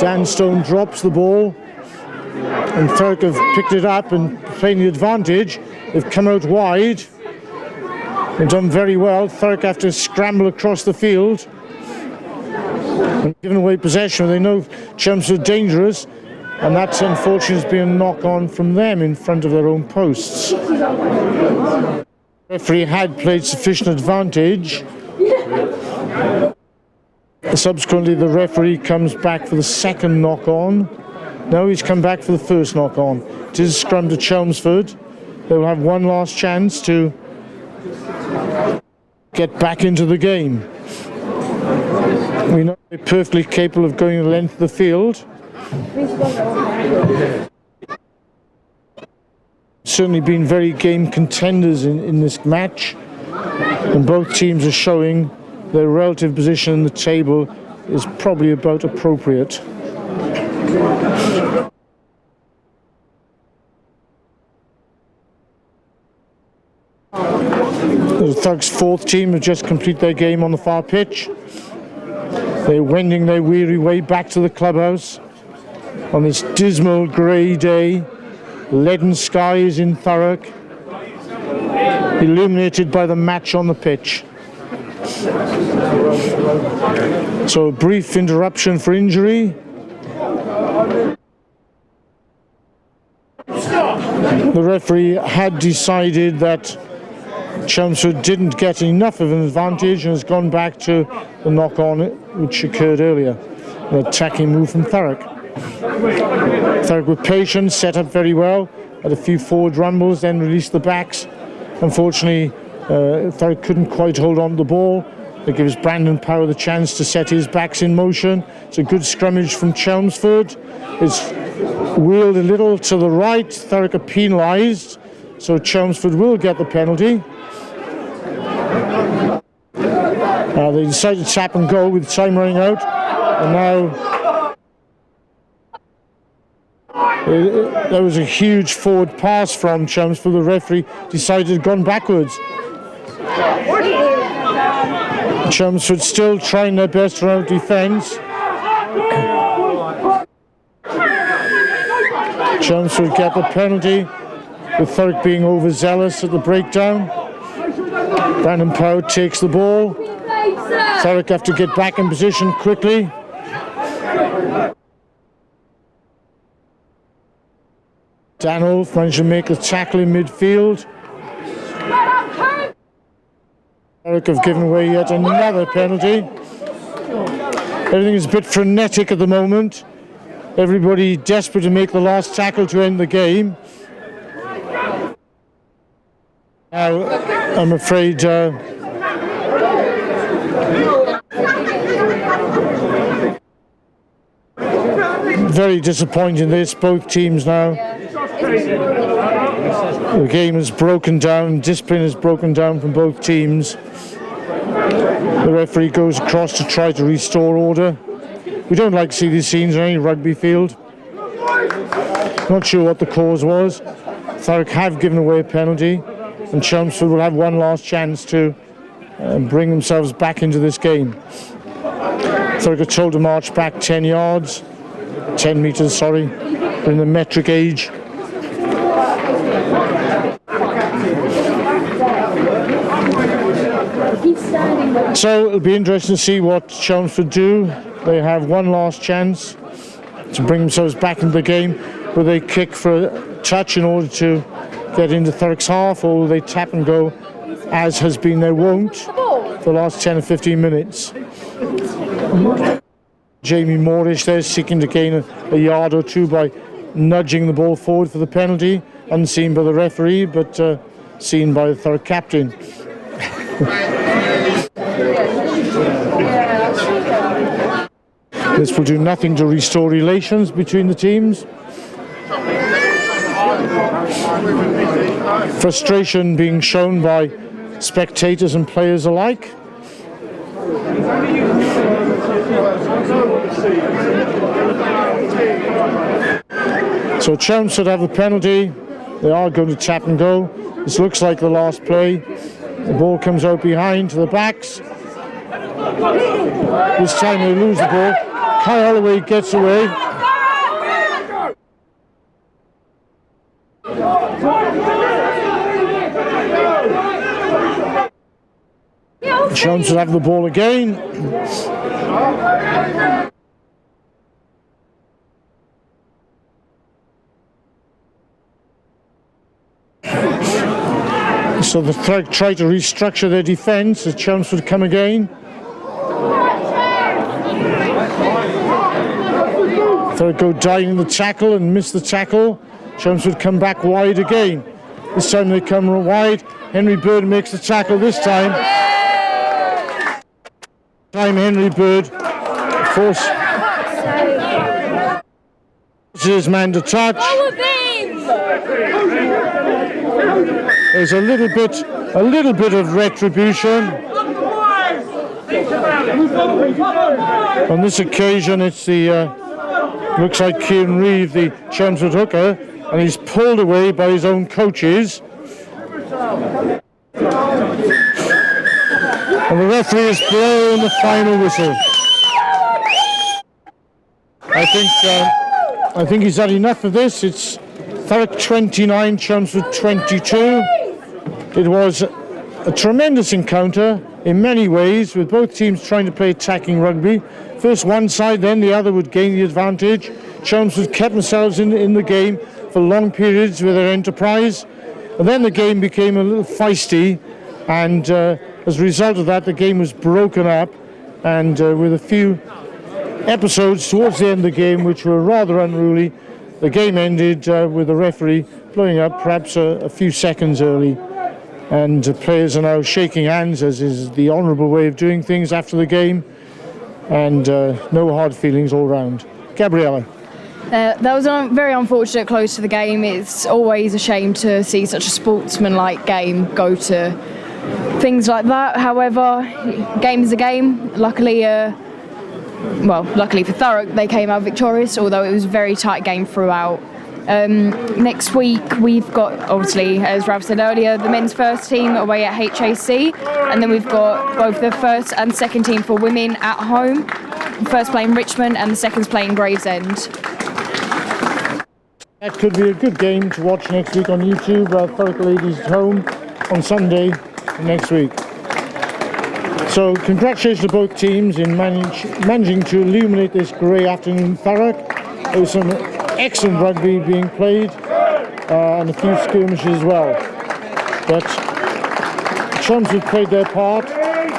Dan Stone drops the ball. And Thurrock have picked it up and playing the advantage. They've come out wide. They've done very well. Thurrock have to scramble across the field. And given away possession, they know Chelmsford are dangerous. And that's unfortunately has been a knock-on from them in front of their own posts. The referee had played sufficient advantage. Subsequently, the referee comes back for the second knock-on. No, he's come back for the first knock-on. It is a scrum to Chelmsford. They will have one last chance to get back into the game. We know they're perfectly capable of going the length of the field. Certainly been very game contenders in this match, and both teams are showing their relative position in the table is probably about appropriate. The Thurrock's fourth team have just completed their game on the far pitch. They're wending their weary way back to the clubhouse on this dismal grey day. Leaden skies in Thurrock, illuminated by the match on the pitch. So a brief interruption for injury. The referee had decided that Chelmsford didn't get enough of an advantage and has gone back to the knock-on which occurred earlier. An attacking move from Thurrock. Thurrock with patience, set up very well, had a few forward rumbles, then released the backs. Unfortunately, Thurrock couldn't quite hold on to the ball. That gives Brandon Power the chance to set his backs in motion. It's a good scrummage from Chelmsford. It's wheeled a little to the right. Thurrock are penalised, so Chelmsford will get the penalty. They decided to tap and go with time running out, and now there was a huge forward pass from Chelmsford. The referee decided to gone backwards. Chelmsford still trying their best around defence. Chelmsford get the penalty, with Thurrock being overzealous at the breakdown. Brandon Power takes the ball. Thurrock have to get back in position quickly. Danolf managed to make the tackle in midfield. Thurrock have given away yet another penalty. Everything is a bit frenetic at the moment. Everybody desperate to make the last tackle to end the game. Now, I'm afraid very disappointing this, both teams now. The game has broken down, discipline has broken down from both teams. The referee goes across to try to restore order. We don't like to see these scenes on any rugby field. Not sure what the cause was. Thurrock have given away a penalty, and Chelmsford will have one last chance to bring themselves back into this game. Thurrock are told to march back 10 metres, sorry, in the metric age. So it'll be interesting to see what Chelmsford do. They have one last chance to bring themselves back into the game. Will they kick for a touch in order to get into Thurrock's half, or will they tap and go, as has been their wont for the last 10 or 15 minutes? Jamie Moorish there seeking to gain a yard or two by nudging the ball forward for the penalty, unseen by the referee, but seen by the Thurrock captain. This will do nothing to restore relations between the teams. Frustration being shown by spectators and players alike. So Chelmsford have the penalty. They are going to tap and go. This looks like the last play. The ball comes out behind to the backs. This time they lose the ball. Kai Holloway gets away. Chelmsford have the ball again. So the Thurrock try to restructure their defence as Chelmsford come again. Thurrock go diving in the tackle and miss the tackle. Chelmsford come back wide again. This time they come wide. Henry Bird makes the tackle this time. time Henry Bird forces his man to touch. There's a little bit of retribution. On this occasion, it's the looks like Kieran Reeve, the Chelmsford hooker, and he's pulled away by his own coaches. And the referee has blown the final whistle. I think he's had enough of this. It's Thurrock 29, Chelmsford 22. It was a tremendous encounter in many ways, with both teams trying to play attacking rugby. First one side, then the other would gain the advantage. Chelmsford kept themselves in the game for long periods with their enterprise. And then the game became a little feisty, and as a result of that, the game was broken up, and with a few episodes towards the end of the game which were rather unruly, the game ended with the referee blowing up perhaps a few seconds early. And players are now shaking hands, as is the honourable way of doing things after the game, and no hard feelings all round. Gabriella. That was a very unfortunate close to the game. It's always a shame to see such a sportsmanlike game go to things like that. However, game is a game. Luckily for Thurrock, they came out victorious, although it was a very tight game throughout. Next week we've got, obviously, as Ralph said earlier, the men's first team away at HAC, and then we've got both the first and second team for women at home. The first playing Richmond and the second's playing Gravesend. That could be a good game to watch next week on YouTube. Thurrock ladies at home on Sunday next week. So congratulations to both teams in managing to illuminate this grey afternoon in Thurrock. There was some excellent rugby being played and a few skirmishes as well. But Chelmsford played their part.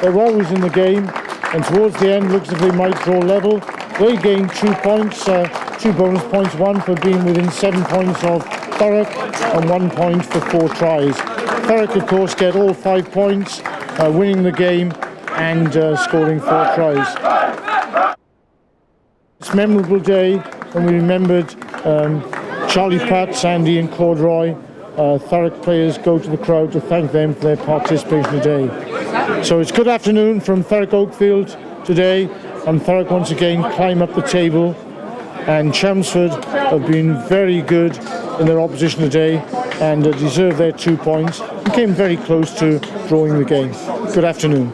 They were always in the game, and towards the end looks as if they might draw level. They gained 2 points, 2 bonus points, one for being within 7 points of Thurrock and 1 point for 4 tries. Thurrock, of course, get all 5 points, winning the game and scoring 4 tries. It's a memorable day when we remembered Charlie Putt, Sandy and Corduroy. Thurrock players go to the crowd to thank them for their participation today. So it's good afternoon from Thurrock Oakfield today, and Thurrock once again climb up the table, and Chelmsford have been very good in their opposition today and deserve their 2 points and came very close to drawing the game. Good afternoon.